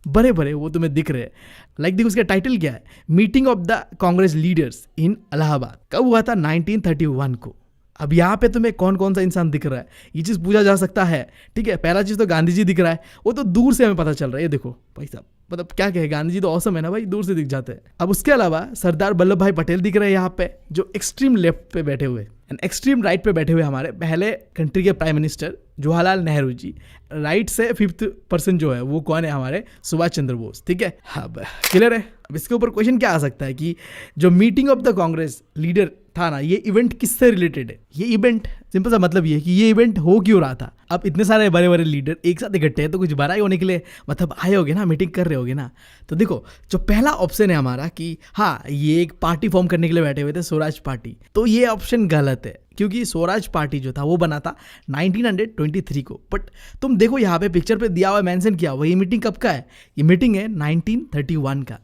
बड़े बड़े वो तुम्हें दिख रहे हैं। लाइक देखो उसका टाइटल क्या है? Meeting of the Congress leaders in Allahabad. कब हुआ था? 1931 को। अब यहाँ पे तुम्हें कौन कौन सा इंसान दिख रहा है, ये चीज़ पूछा जा सकता है, ठीक है। पहला चीज़ तो गांधी जी दिख रहा है, वो तो दूर से हमें पता चल रहा है। ये देखो भाई साहब, मतलब क्या कहे, गांधी जी तो औसम है ना भाई, दूर से दिख जाते हैं। अब उसके अलावा सरदार वल्लभ भाई पटेल दिख रहे हैं यहाँ पे, जो एक्सट्रीम लेफ्ट पे बैठे हुए एंड एक्सट्रीम राइट पे बैठे हुए हमारे पहले कंट्री के prime minister Jawaharlal Nehru ji. Right से 5th पर्सन जो है वो कौन है? हमारे सुभाष चंद्र बोस, ठीक है। अब क्लियर है। अब इसके ऊपर क्वेश्चन क्या आ सकता है कि जो meeting of the Congress leader था ना, ये इवेंट किससे रिलेटेड है? ये इवेंट सिंपल सा मतलब ये है कि ये इवेंट हो क्यों रहा था। अब इतने सारे बड़े बड़े लीडर एक साथ इकट्ठे हैं तो कुछ बड़ा ही होने के लिए मतलब आए होगे ना, मीटिंग कर रहे होगे ना। तो देखो जो पहला ऑप्शन है हमारा कि हाँ ये एक पार्टी फॉर्म करने के लिए बैठे हुए थे, स्वराज पार्टी, तो ये ऑप्शन गलत है क्योंकि स्वराज पार्टी जो था वो बना था 1923 को। बट तुम देखो यहाँ पे पिक्चर पे दिया हुआ मेंशन किया हुआ, ये मीटिंग कब का है? ये मीटिंग है 1931 का।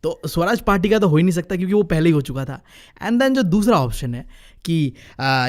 तो स्वराज पार्टी का तो हो ही नहीं सकता क्योंकि वो पहले ही हो चुका था। एंड देन जो दूसरा ऑप्शन है कि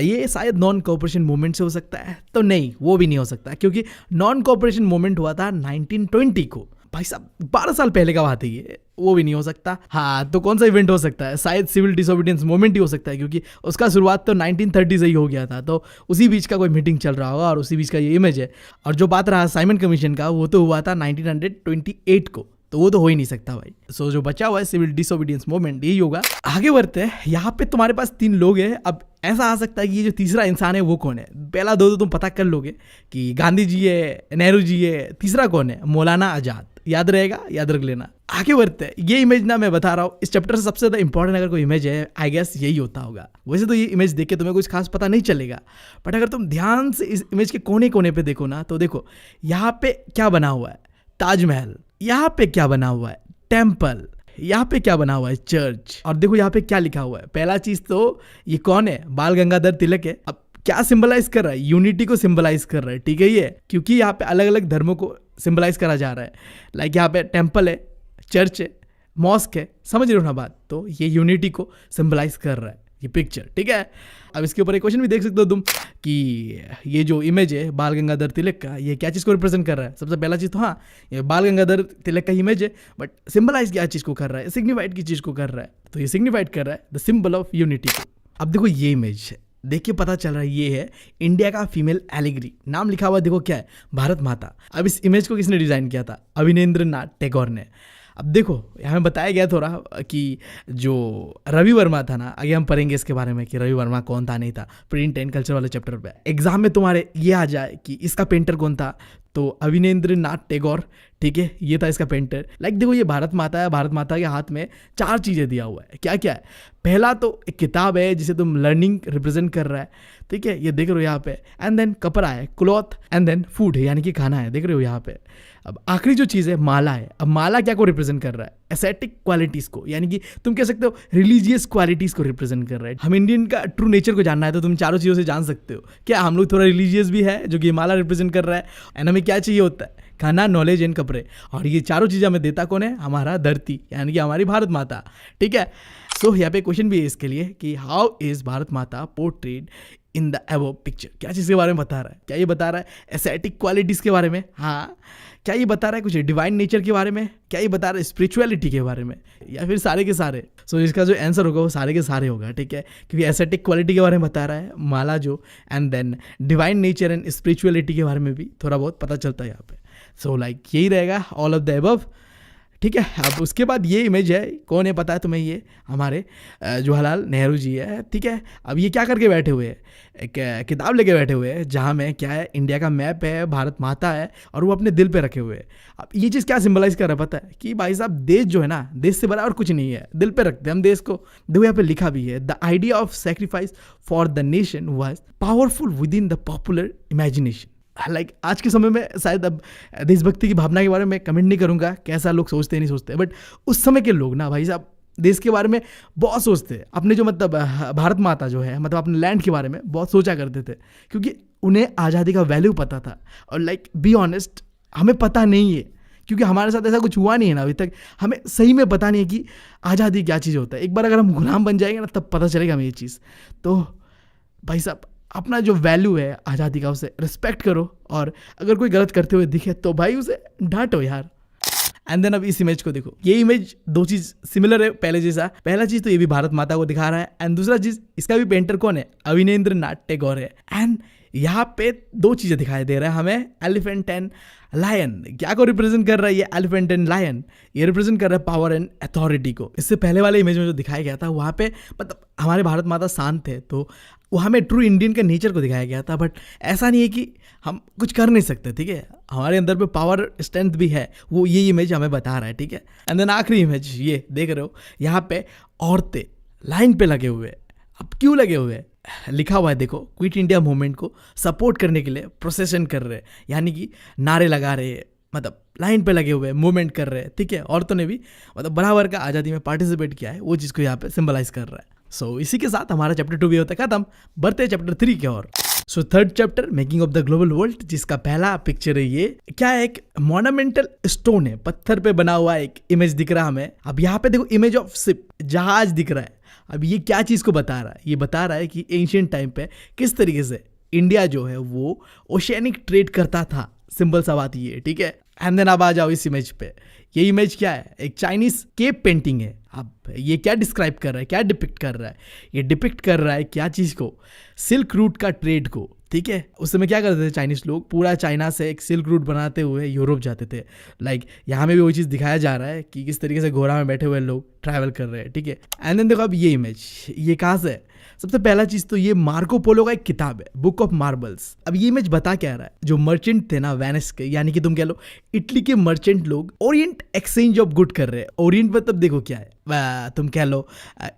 ये शायद नॉन कोऑपरेशन मूवमेंट से हो सकता है, तो नहीं वो भी नहीं हो सकता क्योंकि नॉन कोऑपरेशन मूवमेंट हुआ था 1920 को। भाई साहब 12 साल पहले का बात है ये, वो भी नहीं हो सकता। हाँ तो कौन सा इवेंट हो सकता है? शायद सिविल डिसोबीडियंस मूवमेंट ही हो सकता है क्योंकि उसका शुरुआत तो 1930 से ही हो गया था। तो उसी बीच का कोई मीटिंग चल रहा होगा और उसी बीच का ये इमेज है। और जो बात रहा साइमन कमीशन का, वो तो हुआ था 1928 को, तो वो तो हो ही नहीं सकता भाई। सो जो बचा हुआ है सिविल डिसोबीडियंस मूवमेंट, यही होगा। आगे बढ़ते हैं। यहाँ पे तुम्हारे पास 3 लोग हैं। अब ऐसा आ सकता है कि ये जो तीसरा इंसान है वो कौन है? पहला 2 तो तुम पता कर लोगे कि गांधी जी है, नेहरू जी है, तीसरा कौन है? मौलाना आजाद। याद रहेगा, याद रख लेना। आगे बढ़ते हैं। ये इमेज ना मैं बता रहा हूँ इस चैप्टर से सबसे ज़्यादा इंपॉर्टेंट अगर कोई इमेज है, आई गेस यही होता होगा। वैसे तो ये इमेज देख के तुम्हें कुछ खास पता नहीं चलेगा, बट अगर तुम ध्यान से इस इमेज के कोने कोने पे देखो ना, तो देखो यहाँ पे क्या बना हुआ है? ताजमहल। यहाँ पे क्या बना हुआ है? टेम्पल। यहाँ पे क्या बना हुआ है? चर्च। और देखो यहाँ पे क्या लिखा हुआ है? पहला चीज तो ये कौन है? बाल गंगाधर तिलक है। अब क्या सिंबलाइज कर रहा है? यूनिटी को सिंबलाइज कर रहा है, ठीक है ये, क्योंकि यहाँ पे अलग अलग धर्मों को सिंबलाइज करा जा रहा है। लाइक यहाँ पे टेम्पल है, चर्च है, मॉस्क है, समझ रहे हो ना बात? तो ये यूनिटी को सिंबलाइज कर रहा है ये पिक्चर, ठीक है। अब इसके ऊपर एक क्वेश्चन भी देख सकते हो तुम कि ये जो इमेज है बाल गंगाधर तिलक का, ये क्या चीज़ को रिप्रेजेंट कर रहा है? सबसे पहला चीज़ तो हाँ ये बाल गंगाधर तिलक का इमेज है, बट सिंबलाइज क्या चीज़ को कर रहा है? सिग्निफाइड की चीज़ को कर रहा है। तो ये सिग्निफाइड कर रहा है द सिंबल ऑफ यूनिटी को। अब देखो ये इमेज है, देखिए पता चल रहा है ये है इंडिया का फीमेल एलिग्री। नाम लिखा हुआ देखो क्या है? भारत माता। अब इस इमेज को किसने डिजाइन किया था? अविनेंद्रनाथ टैगोर ने। अब देखो हमें बताया गया थोड़ा कि जो रवि वर्मा था ना, आगे हम पढ़ेंगे इसके बारे में कि रवि वर्मा कौन था नहीं था, प्रिंट एंड कल्चर वाले चैप्टर पे। एग्जाम में तुम्हारे ये आ जाए कि इसका पेंटर कौन था, तो अविनेंद्रनाथ टैगोर, ठीक है, ये था इसका पेंटर। लाइक देखो ये भारत माता है, भारत माता के हाथ में 4 चीज़ें दिया हुआ है। क्या क्या है? पहला तो एक किताब है जिसे तुम लर्निंग रिप्रेजेंट कर रहा है, ठीक है, ये देख रहे हो यहाँ पे। एंड देन कपड़ा है, क्लॉथ, एंड देन फूड है यानी कि खाना है, देख रहे हो यहाँ पे। अब आखिरी जो चीज़ है माला है। अब माला क्या को रिप्रेजेंट कर रहा है? एस्थेटिक क्वालिटीज़ को, यानी कि तुम कह सकते हो रिलीजियस क्वालिटीज़ को रिप्रेजेंट कर रहा है। हम इंडियन का ट्रू नेचर को जानना है तो तुम चारों चीज़ों से जान सकते हो। क्या हम लोग थोड़ा रिलीजियस भी है, जो कि माला रिप्रेजेंट कर रहा है। एंड हमें क्या चाहिए होता है? खाना, नॉलेज एंड कपड़े। और ये चारों चीज़ें हमें देता कौन है? हमारा धरती, यानी कि हमारी भारत माता, ठीक है। सो यहाँ पे क्वेश्चन भी है इसके लिए कि हाउ इज भारत माता portrayed in the above picture? क्या चीज़ के बारे में बता रहा है? क्या ये बता रहा है एस्थेटिक क्वालिटीज़ के बारे में? हाँ। क्या ये बता रहा है कुछ डिवाइन नेचर के बारे में? क्या ये बता रहा है स्पिरिचुअलिटी के बारे में? या फिर सारे के सारे? सो इसका जो आंसर होगा वो सारे के सारे होगा, ठीक है, क्योंकि एस्थेटिक क्वालिटी के बारे में बता रहा है माला जो, and then divine nature and spirituality के बारे में भी थोड़ा बहुत पता चलता है यहाँ पे। सो लाइक यही रहेगा ऑल ऑफ द अबव, ठीक है। अब उसके बाद ये इमेज है, कौन है पता है तुम्हें? ये हमारे जवाहरलाल नेहरू जी है, ठीक है। अब ये क्या करके बैठे हुए हैं? एक किताब लेके बैठे हुए हैं जहाँ में क्या है? इंडिया का मैप है, भारत माता है, और वो अपने दिल पे रखे हुए हैं। अब ये चीज़ क्या सिंबलाइज कर रहा है पता है? कि भाई साहब देश जो है ना, देश से बड़ा और कुछ नहीं है, दिल पे रखते हैं हम देश को। देखो यहाँ पे लिखा भी है the idea of sacrifice for the nation was powerful with in the popular imagination. Like आज के समय में शायद अब देशभक्ति की भावना के बारे में कमेंट नहीं करूंगा, कैसा लोग सोचते नहीं सोचते, बट उस समय के लोग ना भाई साहब देश के बारे में बहुत सोचते हैं, अपने जो मतलब भारत माता जो है मतलब अपने लैंड के बारे में बहुत सोचा करते थे, क्योंकि उन्हें आज़ादी का वैल्यू पता था। और लाइक बी ऑनेस्ट, हमें पता नहीं है, क्योंकि हमारे साथ ऐसा कुछ हुआ नहीं है ना अभी तक। हमें सही में पता नहीं है कि आज़ादी क्या चीज़ होता है। एक बार अगर हम गुलाम बन जाएंगे ना तब पता चलेगा हमें ये चीज़। तो भाई साहब, अपना जो वैल्यू है आज़ादी का उसे रिस्पेक्ट करो, और अगर कोई गलत करते हुए दिखे तो भाई उसे डांटो यार। एंड देन अब इस इमेज को देखो, ये इमेज दो चीज़ सिमिलर है पहले जैसा। पहला चीज़ तो ये भी भारत माता को दिखा रहा है, एंड दूसरा चीज़ इसका भी पेंटर कौन है, अविनेंद्रनाथ टैगोर है। एंड यहाँ पे दो चीज़ें दिखाई दे रहा है हमें, एलिफेंट एंड लायन। क्या को रिप्रेजेंट कर रहा है ये एलिफेंट एंड लायन? ये रिप्रेजेंट कर रहा है पावर एंड अथॉरिटी को। इससे पहले वाले इमेज में जो दिखाया गया था वहाँ पे मतलब हमारे भारत माता शांत थे, तो वो हमें ट्रू इंडियन के नेचर को दिखाया गया था। बट ऐसा नहीं है कि हम कुछ कर नहीं सकते, ठीक है, हमारे अंदर पे पावर स्ट्रेंथ भी है, वो ये इमेज हमें बता रहा है, ठीक है। एंड देन आखिरी इमेज ये देख रहे हो, यहाँ पे औरतें लाइन पे लगे हुए। अब क्यों लगे हुए? लिखा हुआ है देखो, क्विट इंडिया मूवमेंट को सपोर्ट करने के लिए प्रोसेशन कर रहे हैं, यानी कि नारे लगा रहे हैं, मतलब लाइन पे लगे हुए मूवमेंट कर रहे हैं, ठीक है। औरतों ने भी मतलब बराबर का आज़ादी में पार्टिसिपेट किया है, वो चीज़ को यहाँ पे सिंबलाइज कर रहा है। सो इसी के साथ हमारा चैप्टर 2 भी होता है खत्म। बढ़ते हैं चैप्टर 3 की ओर। So third chapter, making of the global world, जिसका पहला पिक्चर है ये क्या है, एक मोनामेंटल स्टोन है, पत्थर पे बना हुआ एक इमेज दिख रहा है हमें। अब यहाँ पे देखो इमेज ऑफ शिप, जहाज दिख रहा है। अब ये क्या चीज़ को बता रहा है? ये बता रहा है कि एंशिएंट टाइम पे किस तरीके से इंडिया जो है वो ओशियनिक ट्रेड करता था। सिंपल सा बात ये, ठीक है। एंड देन अब आ जाओ इस इमेज पे। ये इमेज क्या है? एक चाइनीज केप पेंटिंग है। अब ये क्या डिस्क्राइब कर रहा है, क्या डिपिक्ट कर रहा है? ये डिपिक्ट कर रहा है क्या चीज़ को? सिल्क रूट का ट्रेड को, ठीक है। उस समय क्या करते थे चाइनीज लोग, पूरा चाइना से एक सिल्क रूट बनाते हुए यूरोप जाते थे। लाइक यहाँ में भी वही चीज़ दिखाया जा रहा है कि किस तरीके से घोड़ा में बैठे हुए लोग ट्रैवल कर रहे हैं, ठीक है। एंड देन देखो अब ये इमेज, ये कहाँ से है? सबसे पहला चीज़ तो ये मार्को पोलो का एक किताब है, बुक ऑफ मार्बल्स। अब ये इमेज बता क्या रहा है, जो मर्चेंट थे ना वेनिस के, यानी कि तुम कह लो इटली के मर्चेंट लोग ओरिएंट एक्सचेंज ऑफ गुड कर रहे हैं। ओरिएंट मतलब देखो क्या है, तुम कह लो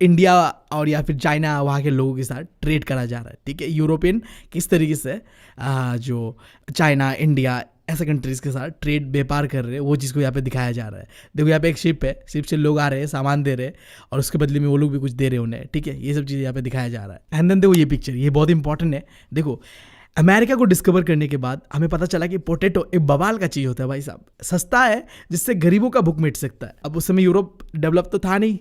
इंडिया और या फिर चाइना, वहाँ के लोगों के साथ ट्रेड करा जा रहा है, ठीक है। यूरोपियन किस तरीके से जो चाइना, इंडिया ऐसे कंट्रीज़ के साथ ट्रेड व्यापार कर रहे हैं, वो चीज़ को यहाँ पे दिखाया जा रहा है। देखो यहाँ पे एक शिप है, शिप से लोग आ रहे हैं, सामान दे रहे हैं, और उसके बदले में वो लोग भी कुछ दे रहे हैं उन्हें, ठीक है। ये सब चीज़ें यहाँ पे दिखाया जा रहा है। एंड देन देखो ये पिक्चर, ये बहुत इंपॉर्टेंट है। देखो अमेरिका को डिस्कवर करने के बाद हमें पता चला कि पोटैटो एक बवाल का चीज़ होता है भाई साहब, सस्ता है, जिससे गरीबों का भूख मिट सकता है। अब उस समय यूरोप डेवलप तो था नहीं,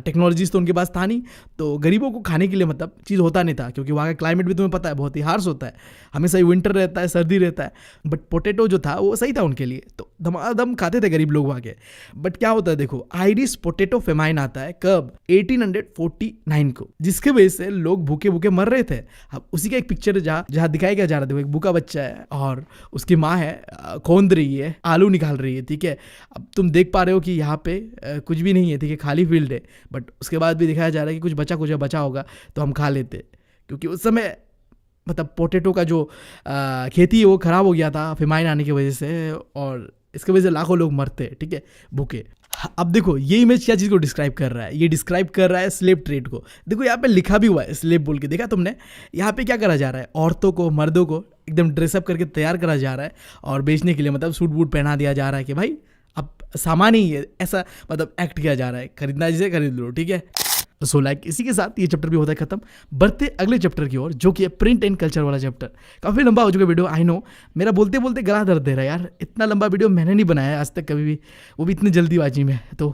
टेक्नोलॉजीज तो उनके पास था नहीं, तो गरीबों को खाने के लिए मतलब चीज़ होता नहीं था, क्योंकि वहाँ का क्लाइमेट भी तुम्हें पता है बहुत ही हार्श होता है, हमेशा ही विंटर रहता है, सर्दी रहता है। बट पोटैटो जो था वो सही था उनके लिए, तो धमाधम खाते थे गरीब लोग वहाँ के। बट क्या होता है देखो, आयरिश पोटैटो फेमाइन आता है कब? 1849 को, जिसके वजह से लोग भूखे भूखे मर रहे थे। अब उसी का एक पिक्चर जहाँ दिखाया गया जा रहा है, देखो एक भूखा बच्चा है और उसकी माँ है, खोंद रही है, आलू निकाल रही है, ठीक है। अब तुम देख पा रहे हो कि यहाँ पे कुछ भी नहीं है, ठीक है, खाली फील्ड है। बट उसके बाद भी दिखाया जा रहा है कि कुछ बचा होगा तो हम खा लेते, क्योंकि उस समय मतलब पोटैटो का जो खेती है वो खराब हो गया था फेमाइन आने की वजह से, और इसकी वजह से लाखों लोग मरते, ठीक है, भूखे। अब देखो ये इमेज क्या चीज़ को डिस्क्राइब कर रहा है? ये डिस्क्राइब कर रहा है स्लेव ट्रेड को। देखो यहाँ पे लिखा भी हुआ है स्लेव बोल के, देखा तुमने? यहाँ पे क्या करा जा रहा है, औरतों को, मर्दों को एकदम ड्रेसअप करके तैयार करा जा रहा है और बेचने के लिए मतलब सूट बूट पहना दिया जा रहा है कि भाई अब सामान ही है, ऐसा मतलब एक्ट किया जा रहा है, खरीदना जिसे खरीद लो, ठीक है। सो लाइक इसी के साथ ये चैप्टर भी होता है खत्म। बढ़ते अगले चैप्टर की ओर, जो कि है प्रिंट एंड कल्चर वाला चैप्टर। काफ़ी लंबा हो चुका वीडियो, आई नो, मेरा बोलते बोलते गला दर्द दे रहा है यार। इतना लंबा वीडियो मैंने नहीं बनाया आज तक कभी भी, वो भी इतनी जल्दीबाजी में। तो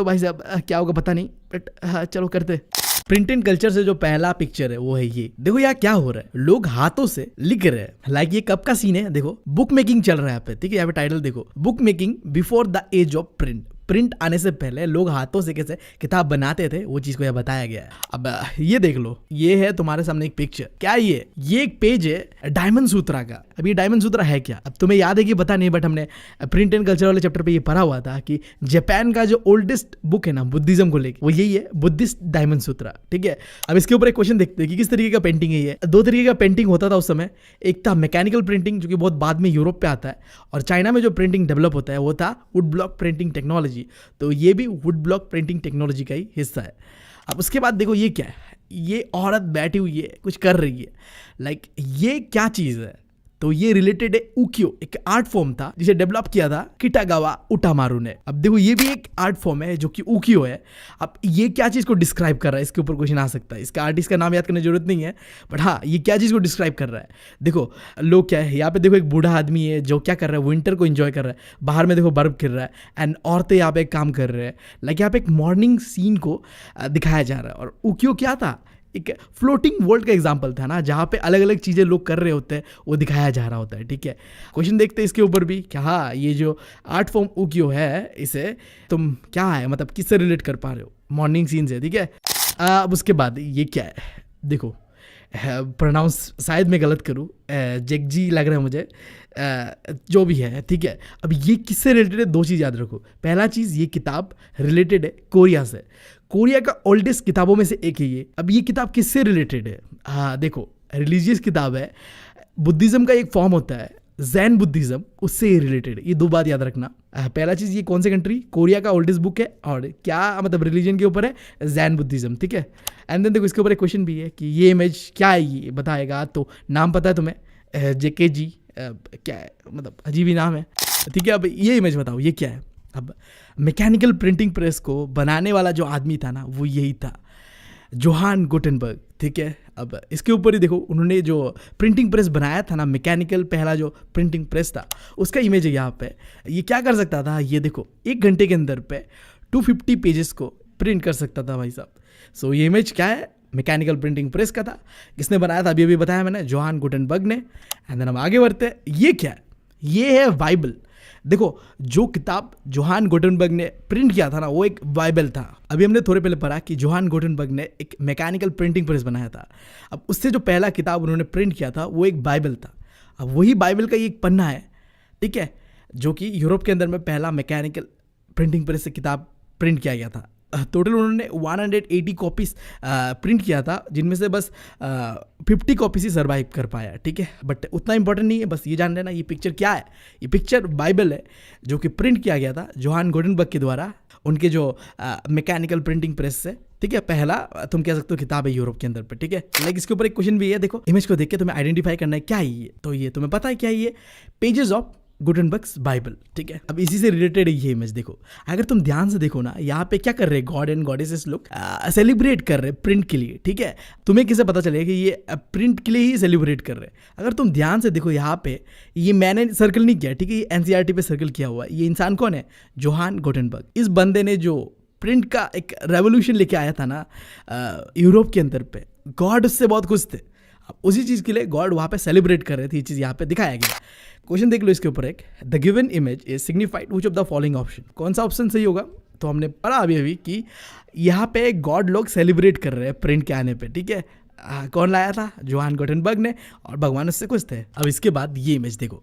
भाई साहब क्या होगा पता नहीं, बट चलो करते। प्रिंट एंड कल्चर से जो पहला पिक्चर है वो है ये। देखो यार क्या हो रहा है, लोग हाथों से लिख रहे हैं। लाइक ये कब का सीन है, देखो बुक मेकिंग चल रहा है यहाँ पे, ठीक है। यहाँ पे टाइटल देखो, book making before the age of print. Print आने से पहले लोग हाथों से कैसे किताब बनाते थे, वो चीज को यह बताया गया है। अब ये देख लो, ये है तुम्हारे सामने एक पिक्चर। क्या ये एक पेज है डायमंड सूत्रा का। अब ये डायमंड सूत्रा है क्या? अब तुम्हें याद है कि पता नहीं, बट हमने प्रिंट एंड कल्चर वाले चैप्टर पे ये पढ़ा हुआ था कि जापान का जो ओल्डेस्ट बुक है ना बुद्धिज्म को लेकर, वो यही है, बुद्धिस्ट डायमंड सूत्रा, ठीक है। अब इसके ऊपर एक क्वेश्चन देखते हैं कि किस तरीके का पेंटिंग है ये। दो तरीके का पेंटिंग होता था उस समय। एक था मैकेनिकल प्रिंटिंग, जो कि बहुत बाद में यूरोप पे आता है, और चाइना में जो प्रिंटिंग डेवलप होता है वो था वुड ब्लॉक प्रिंटिंग टेक्नोलॉजी। तो ये भी वुड ब्लॉक प्रिंटिंग टेक्नोलॉजी का ही हिस्सा है। अब उसके बाद देखो ये क्या है, ये औरत बैठी हुई है, कुछ कर रही है। लाइक ये क्या चीज़ है? तो ये रिलेटेड है उकियो, एक आर्ट फॉर्म था जिसे डेवलप किया था किटागावा उटामारू ने। अब देखो ये भी एक आर्ट फॉर्म है जो कि उकियो है। अब ये क्या चीज़ को डिस्क्राइब कर रहा है, इसके ऊपर क्वेश्चन आ सकता है। इसका आर्टिस्ट का नाम याद करने की जरूरत नहीं है, बट हाँ ये क्या चीज़ को डिस्क्राइब कर रहा है। देखो लोग क्या है, यहाँ पे देखो एक बूढ़ा आदमी है जो क्या कर रहा है, विंटर को एंजॉय कर रहा है। बाहर में देखो बर्फ गिर रहा है एंड औरतें यहाँ पे काम कर रहे हैं। लाइक यहाँ पे एक मॉर्निंग सीन को दिखाया जा रहा है। और उकियो क्या था, एक फ्लोटिंग वर्ल्ड का एग्जाम्पल था ना, जहाँ पे अलग अलग चीज़ें लोग कर रहे होते हैं, वो दिखाया जा रहा होता है। ठीक है, क्वेश्चन देखते हैं इसके ऊपर भी क्या, हाँ ये जो आर्ट फॉर्म उकियो है इसे तुम क्या है मतलब किससे रिलेट कर पा रहे हो, मॉर्निंग सीन से। ठीक है, अब उसके बाद ये क्या है, देखो प्रोनाउंस शायद मैं गलत करूँ, जेगजी लग रहा है मुझे, जो भी है। ठीक है, अब ये किससे रिलेटेड है, दो चीज़ याद रखो। पहला चीज़, ये किताब रिलेटेड है कोरिया से, कोरिया का ओल्डेस्ट किताबों में से एक है ये। अब ये किताब किससे रिलेटेड है, हाँ देखो रिलीजियस किताब है, बुद्धिज़्म का एक फॉर्म होता है जैन बुद्धिज़्म, उससे ये रिलेटेड है। ये दो बात याद रखना। पहला चीज़, ये कौन सी कंट्री, कोरिया का ओल्डेस्ट बुक है, और क्या मतलब रिलीजन के ऊपर है, जैन बुद्धिज़्म। ठीक है, एंड देन देखो इसके ऊपर एक क्वेश्चन भी है कि ये इमेज क्या है, ये बताएगा। तो नाम पता है तुम्हें, JKG, क्या है मतलब अजीब ही नाम है। ठीक है, अब ये इमेज बताओ ये क्या है। अब मैकेनिकल प्रिंटिंग प्रेस को बनाने वाला जो आदमी था ना, वो यही था, जोहान गुटेनबर्ग। ठीक है, अब इसके ऊपर ही देखो उन्होंने जो प्रिंटिंग प्रेस बनाया था ना, मैकेनिकल पहला जो प्रिंटिंग प्रेस था, उसका इमेज है यहाँ पे। ये क्या कर सकता था, ये देखो 1 घंटे के अंदर पे 250 पेजेस को प्रिंट कर सकता था भाई साहब। सो ये इमेज क्या है, मैकेनिकल प्रिंटिंग प्रेस का था। किसने बनाया था, अभी अभी बताया मैंने, जोहान गुटेनबर्ग ने। एंड देन हम आगे बढ़ते हैं, ये क्या है, ये है बाइबल। देखो जो किताब जोहान गुटेनबर्ग ने प्रिंट किया था ना, वो एक बाइबल था। अभी हमने थोड़े पहले पढ़ा कि जोहान गुटेनबर्ग ने एक मैकेनिकल प्रिंटिंग प्रेस बनाया था। अब उससे जो पहला किताब उन्होंने प्रिंट किया था वो एक बाइबल था। अब वही बाइबल का ये एक पन्ना है, ठीक है, जो कि यूरोप के अंदर में पहला मैकेनिकल प्रिंटिंग प्रेस से किताब प्रिंट किया गया था। टोटल उन्होंने 180 कॉपीज़ प्रिंट किया था, जिनमें से बस 50 कॉपीज़ ही सर्वाइव कर पाया। ठीक है, बट उतना इंपॉर्टेंट नहीं है, बस ये जान लेना ये पिक्चर क्या है। ये पिक्चर बाइबल है जो कि प्रिंट किया गया था जोहान गुटेनबर्ग के द्वारा, उनके जो मैकेनिकल प्रिंटिंग प्रेस से। ठीक है, पहला तुम कह सकते हो किताब है यूरोप के अंदर पे। ठीक है, लाइक इसके ऊपर एक क्वेश्चन भी है, देखो इमेज को देख के तुम्हें आइडेंटिफाई करना है क्या है ये। तो ये तुम्हें पता है क्या है, ये पेजेस ऑफ गुटेनबर्ग्स बाइबल। ठीक है, अब इसी से रिलेटेड है ये इमेज। देखो अगर तुम ध्यान से देखो ना, यहाँ पे क्या कर रहे हैं, गॉड एंड गॉडेसेस लोग सेलिब्रेट कर रहे हैं प्रिंट के लिए। ठीक है, तुम्हें कैसे पता चलेगा कि ये प्रिंट के लिए ही सेलिब्रेट कर रहे हैं। अगर तुम ध्यान से देखो यहाँ पे, ये मैंने सर्कल नहीं किया, ठीक है, ये NCERT पे सर्कल किया हुआ है। ये इंसान कौन है, जोहान गुटेनबर्ग। इस बंदे ने जो प्रिंट का एक रेवोल्यूशन लेके आया था ना यूरोप के अंदर पे, गॉड उससे बहुत खुश थे। उसी चीज़ के लिए गॉड वहाँ पे सेलिब्रेट कर रहे थे, ये चीज़ यहाँ पे दिखाया गया। क्वेश्चन देख लो इसके ऊपर एक, the given image is signified which of the following option. कौन सा ऑप्शन सही होगा, तो हमने पढ़ा अभी कि यहाँ पे गॉड लोग सेलिब्रेट कर रहे हैं प्रिंट के आने पे। ठीक है, कौन लाया था, जोहान गुटेनबर्ग ने, और भगवान उससे खुश थे। अब इसके बाद ये इमेज देखो,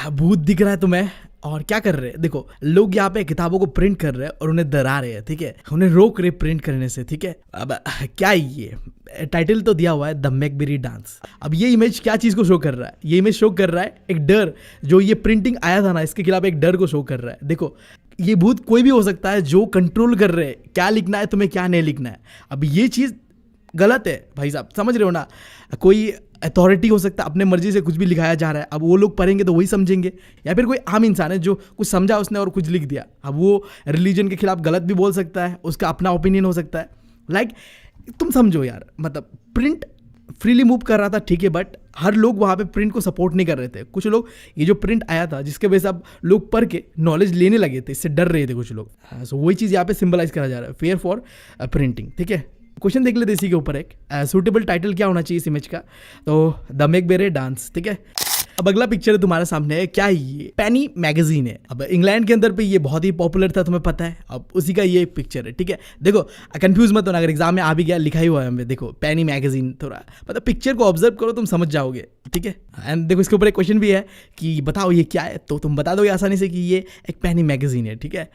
भूत दिख रहा है तुम्हें, और क्या कर रहे हैं, देखो लोग यहाँ पे किताबों को प्रिंट कर रहे हैं और उन्हें डरा रहे हैं। ठीक है, उन्हें रोक रहे प्रिंट करने से। ठीक है, अब क्या है ये, टाइटल तो दिया हुआ है द मैकबेरी डांस। अब ये इमेज क्या चीज़ को शो कर रहा है, ये इमेज शो कर रहा है एक डर, जो ये प्रिंटिंग आया था ना इसके खिलाफ एक डर को शो कर रहा है। देखो ये भूत कोई भी हो सकता है जो कंट्रोल कर रहे हैं क्या लिखना है तुम्हें, क्या नहीं लिखना है। अब ये चीज़ गलत है भाई साहब, समझ रहे हो ना। कोई अथॉरिटी हो सकता है, अपने मर्जी से कुछ भी लिखाया जा रहा है, अब वो लोग पढ़ेंगे तो वही समझेंगे। या फिर कोई आम इंसान है जो कुछ समझा उसने और कुछ लिख दिया, अब वो रिलीजन के खिलाफ गलत भी बोल सकता है, उसका अपना ओपिनियन हो सकता है। लाइक तुम समझो यार, मतलब प्रिंट फ्रीली मूव कर रहा था, ठीक है, बट हर लोग वहाँ पे प्रिंट को सपोर्ट नहीं कर रहे थे। कुछ लोग, ये जो प्रिंट आया था जिसके वजह से अब लोग पढ़ के नॉलेज लेने लगे थे, इससे डर रहे थे कुछ लोग। सो वही चीज़ यहाँ पे सिंबलाइज करा जा रहा है, फेयर फॉर प्रिंटिंग। ठीक है, क्वेश्चन देख लेते इसी के ऊपर एक, सूटेबल टाइटल क्या होना चाहिए इस इमेज का, तो द मैकबेरी डांस। ठीक है, अब अगला पिक्चर है तुम्हारे सामने है, क्या है ये, पेनी मैगजीन है। अब इंग्लैंड के अंदर पे ये बहुत ही पॉपुलर था, तुम्हें पता है, अब उसी का ये पिक्चर है। ठीक है, देखो कंफ्यूज मत होना, अगर एग्जाम में आ भी गया, लिखा ही हुआ है हमें, देखो पेनी मैगजीन, थोड़ा मतलब पिक्चर को ऑब्जर्व करो तुम समझ जाओगे। ठीक है, एंड देखो इसके ऊपर एक क्वेश्चन भी है कि बताओ ये क्या है, तो तुम बता दोगे आसानी से कि ये एक पेनी मैगजीन है। ठीक है,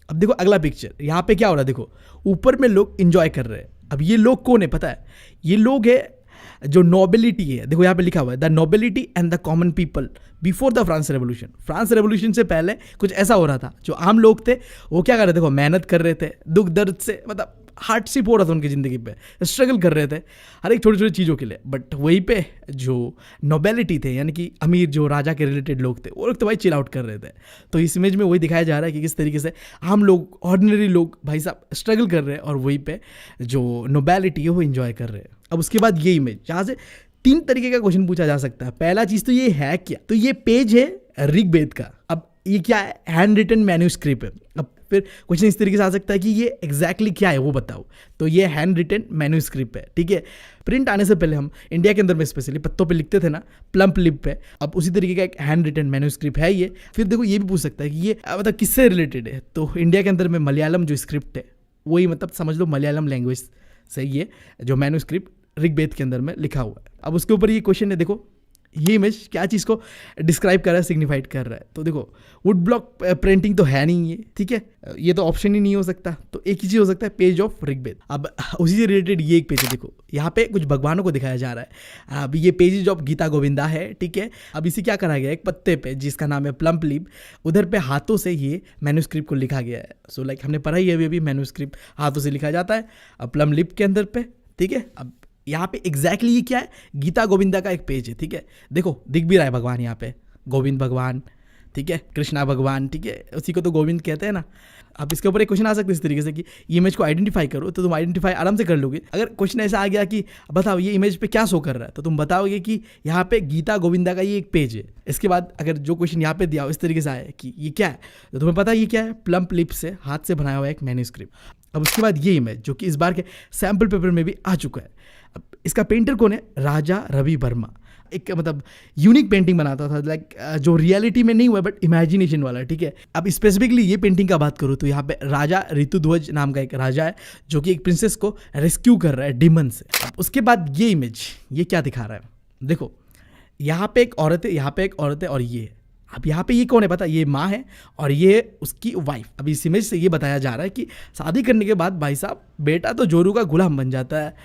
अब देखो अगला पिक्चर, यहाँ पे क्या हो रहा है, देखो ऊपर में लोग इंजॉय कर रहे हैं। अब ये लोग कौन है पता है, ये लोग है जो नोबिलिटी है। देखो यहाँ पे लिखा हुआ है the nobility and the common people before the France revolution. France revolution से पहले कुछ ऐसा हो रहा था, जो आम लोग थे वो क्या कर रहे थे, देखो मेहनत कर रहे थे, दुख दर्द से मतलब हार्डशिप हो रहा था उनकी ज़िंदगी पे, स्ट्रगल कर रहे थे हर एक छोटी छोटी चीज़ों के लिए, बट वहीं पे जो नोबेलिटी थे यानी कि अमीर जो राजा के रिलेटेड लोग थे, वो लोग तो भाई चिल आउट कर रहे थे। तो इस इमेज में वही दिखाया जा रहा है कि किस तरीके से हम लोग ऑर्डिनरी लोग भाई साहब स्ट्रगल कर रहे हैं और वहीं पे जो नोबेलिटी है वो इन्जॉय कर रहे हैं। अब उसके बाद ये इमेज जहाँ से 3 तरीके का क्वेश्चन पूछा जा सकता है। पहला चीज़ तो ये है क्या, तो ये पेज है ऋग्वेद का। अब ये क्या है, हैंड रिटन मैन्यूस्क्रिप्ट है। अब फिर क्वेश्चन इस तरीके से आ सकता है कि ये एग्जैक्टली क्या है वो बताओ, तो ये हैंड रिटन मैन्यूस्क्रिप्ट है, ठीक है। प्रिंट आने से पहले हम इंडिया के अंदर में स्पेशली पत्तों पे लिखते थे ना, प्लम्प लिप पे, अब उसी तरीके का एक हैंड रिटन मैन्यूस्क्रिप्ट है ये। फिर देखो ये भी पूछ सकता है कि ये मतलब किससे रिलेटेड है, तो इंडिया के अंदर में मलयालम जो स्क्रिप्ट है वही, मतलब समझ लो मलयालम लैंग्वेज से ये जो मैन्यूस्क्रिप्ट ऋग्वेद के अंदर में लिखा हुआ है। अब उसके ऊपर ये क्वेश्चन है, देखो ये इमेज क्या चीज़ को डिस्क्राइब कर रहा है, सिग्निफाइड कर रहा है। तो देखो वुड ब्लॉक प्रिंटिंग तो है नहीं ये, ठीक है, ये तो ऑप्शन ही नहीं हो सकता, तो एक ही चीज़ हो सकता है, पेज ऑफ ऋग्वेद। अब उसी से रिलेटेड ये एक पेज है, देखो यहाँ पे कुछ भगवानों को दिखाया जा रहा है। अब ये पेज ऑफ गीता गोविंदा है, ठीक है। अब इसे क्या करा गया, एक पत्ते पे जिसका नाम है प्लम्प लीप, उधर पे हाथों से ये मैन्यूस्क्रिप्ट को लिखा गया है। सो लाइक हमने पढ़ा ही है अभी मैन्यूस्क्रिप्ट हाथों से लिखा जाता है प्लम्प लीप के अंदर पे, ठीक है। अब यहाँ पे एग्जैक्टली ये क्या है, गीता गोविंदा का एक पेज है, ठीक है। देखो दिख भी रहा है भगवान यहाँ पे, गोविंद भगवान, ठीक है, कृष्णा भगवान, ठीक है, उसी को तो गोविंद कहते हैं ना। अब इसके ऊपर एक क्वेश्चन आ सकता है इस तरीके से कि इमेज को आइडेंटिफाई करो, तो तुम आइडेंटिफाई आराम से कर लोगे। अगर क्वेश्चन ऐसा आ गया कि बताओ ये इमेज पे क्या शो कर रहा है, तो तुम बताओगे कि यहाँ पे गीता गोविंदा का ये एक पेज है। इसके बाद अगर जो क्वेश्चन यहाँ पे दिया हो इस तरीके से आया कि ये क्या है, तो तुम्हें पता है ये क्या है, प्लम्प लिप से हाथ से बनाया हुआ एक मैन्यूस्क्रिप्ट। अब उसके बाद ये इमेज जो कि इस बार के सैम्पल पेपर में भी आ चुका है। अब इसका पेंटर कौन है, राजा रवि वर्मा। एक मतलब यूनिक पेंटिंग बनाता था, लाइक जो रियलिटी में नहीं हुआ बट इमेजिनेशन वाला, ठीक है। अब स्पेसिफिकली ये पेंटिंग का बात करूँ तो यहाँ पे राजा ऋतुध्वज नाम का एक राजा है जो कि एक प्रिंसेस को रेस्क्यू कर रहा है डिमन से। अब उसके बाद ये इमेज ये क्या दिखा रहा है, देखो यहाँ पे एक औरत है, यहाँ पे एक औरत है और ये है। अब यहाँ पे ये कौन है पता, ये माँ है और ये उसकी वाइफ। अब इस इमेज से ये बताया जा रहा है कि शादी करने के बाद भाई साहब बेटा तो जोरू का गुलाम बन जाता है।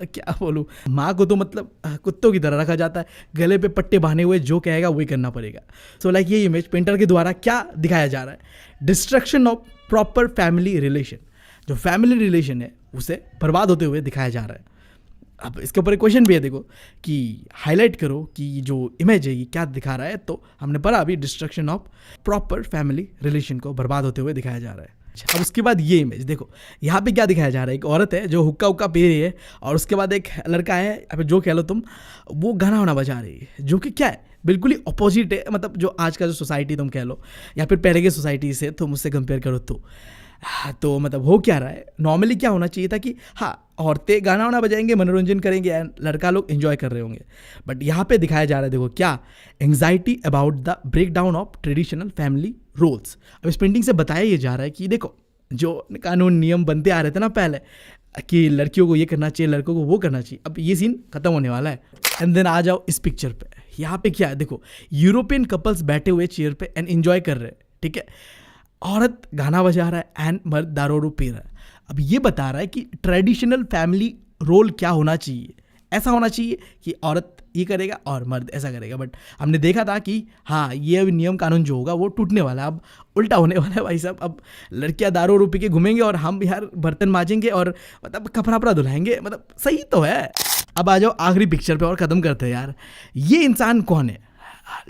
क्या बोलूँ, माँ को तो मतलब कुत्तों की तरह रखा जाता है, गले पे पट्टे बांधे हुए, जो कहेगा वही करना पड़ेगा। सो लाइक ये इमेज पेंटर के द्वारा क्या दिखाया जा रहा है, destruction of proper family relation. जो फैमिली रिलेशन है उसे बर्बाद होते हुए दिखाया जा रहा है। अब इसके ऊपर एक क्वेश्चन भी है, देखो कि हाईलाइट करो कि जो इमेज है ये क्या दिखा रहा है, तो हमने पढ़ा अभी destruction of proper family relation को बर्बाद होते हुए दिखाया जा रहा है। अब उसके बाद ये इमेज देखो, यहाँ पे क्या दिखाया जा रहा है, एक औरत है जो हुक्का उक्का पी रही है और उसके बाद एक लड़का है, अब जो कह लो तुम, वो गाना वाना बजा रही है, जो कि क्या है बिल्कुल ही अपोजिट है, मतलब जो आज का जो सोसाइटी तुम कह लो या फिर पहले की सोसाइटी से तुम उससे कंपेयर करो तो मतलब हो क्या रहा है, नॉर्मली क्या होना चाहिए था कि हाँ औरतें गाना वाना बजाएंगे, मनोरंजन करेंगे एंड लड़का लोग एंजॉय कर रहे होंगे, बट यहाँ पे दिखाया जा रहा है देखो क्या, anxiety about the breakdown of traditional family roles. अब इस पेंटिंग से बताया ये जा रहा है कि देखो जो कानून नियम बनते आ रहे थे ना पहले कि लड़कियों को ये करना चाहिए, लड़कों को वो करना चाहिए, अब ये सीन खत्म होने वाला है। एंड देन आ जाओ इस पिक्चर पे, यहाँ पे क्या है देखो, यूरोपियन कपल्स बैठे हुए चेयर पे एंड एंजॉय कर रहे हैं, ठीक है। औरत गाना बजा रहा है एंड मर्द दारू पी रहा है। अब ये बता रहा है कि ट्रेडिशनल फैमिली रोल क्या होना चाहिए, ऐसा होना चाहिए कि औरत ये करेगा और मर्द ऐसा करेगा, बट हमने देखा था कि हाँ ये अभी नियम कानून जो होगा वो टूटने वाला है, अब उल्टा होने वाला है भाई साहब। अब लड़कियां दारू पी के घूमेंगे और हम यार बर्तन मांजेंगे और मतलब कपड़ा वपड़ा धुलाएंगे, मतलब सही तो है। अब आ जाओ आखिरी पिक्चर पे और ख़त्म करते हैं यार। ये इंसान कौन है,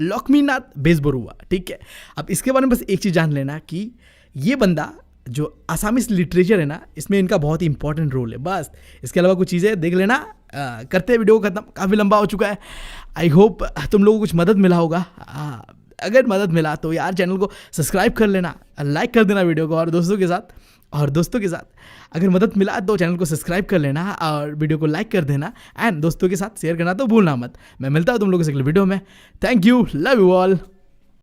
लक्ष्मीनाथ बेजबरुआ, ठीक है। अब इसके बारे में बस एक चीज़ जान लेना कि ये बंदा जो आसामीज लिटरेचर है ना, इसमें इनका बहुत ही इंपॉर्टेंट रोल है, बस इसके अलावा कुछ चीज़ें देख लेना। करते हैं वीडियो को खत्म, काफ़ी लंबा हो चुका है। आई होप तुम लोगों को कुछ मदद मिला होगा। अगर मदद मिला तो यार चैनल को सब्सक्राइब कर लेना, लाइक कर देना वीडियो को, और दोस्तों के साथ अगर मदद मिला तो चैनल को सब्सक्राइब कर लेना और वीडियो को लाइक कर देना एंड दोस्तों के साथ शेयर करना तो भूलना मत। मैं मिलता हूँ तुम लोगों से अगले वीडियो में। Thank you, love you all.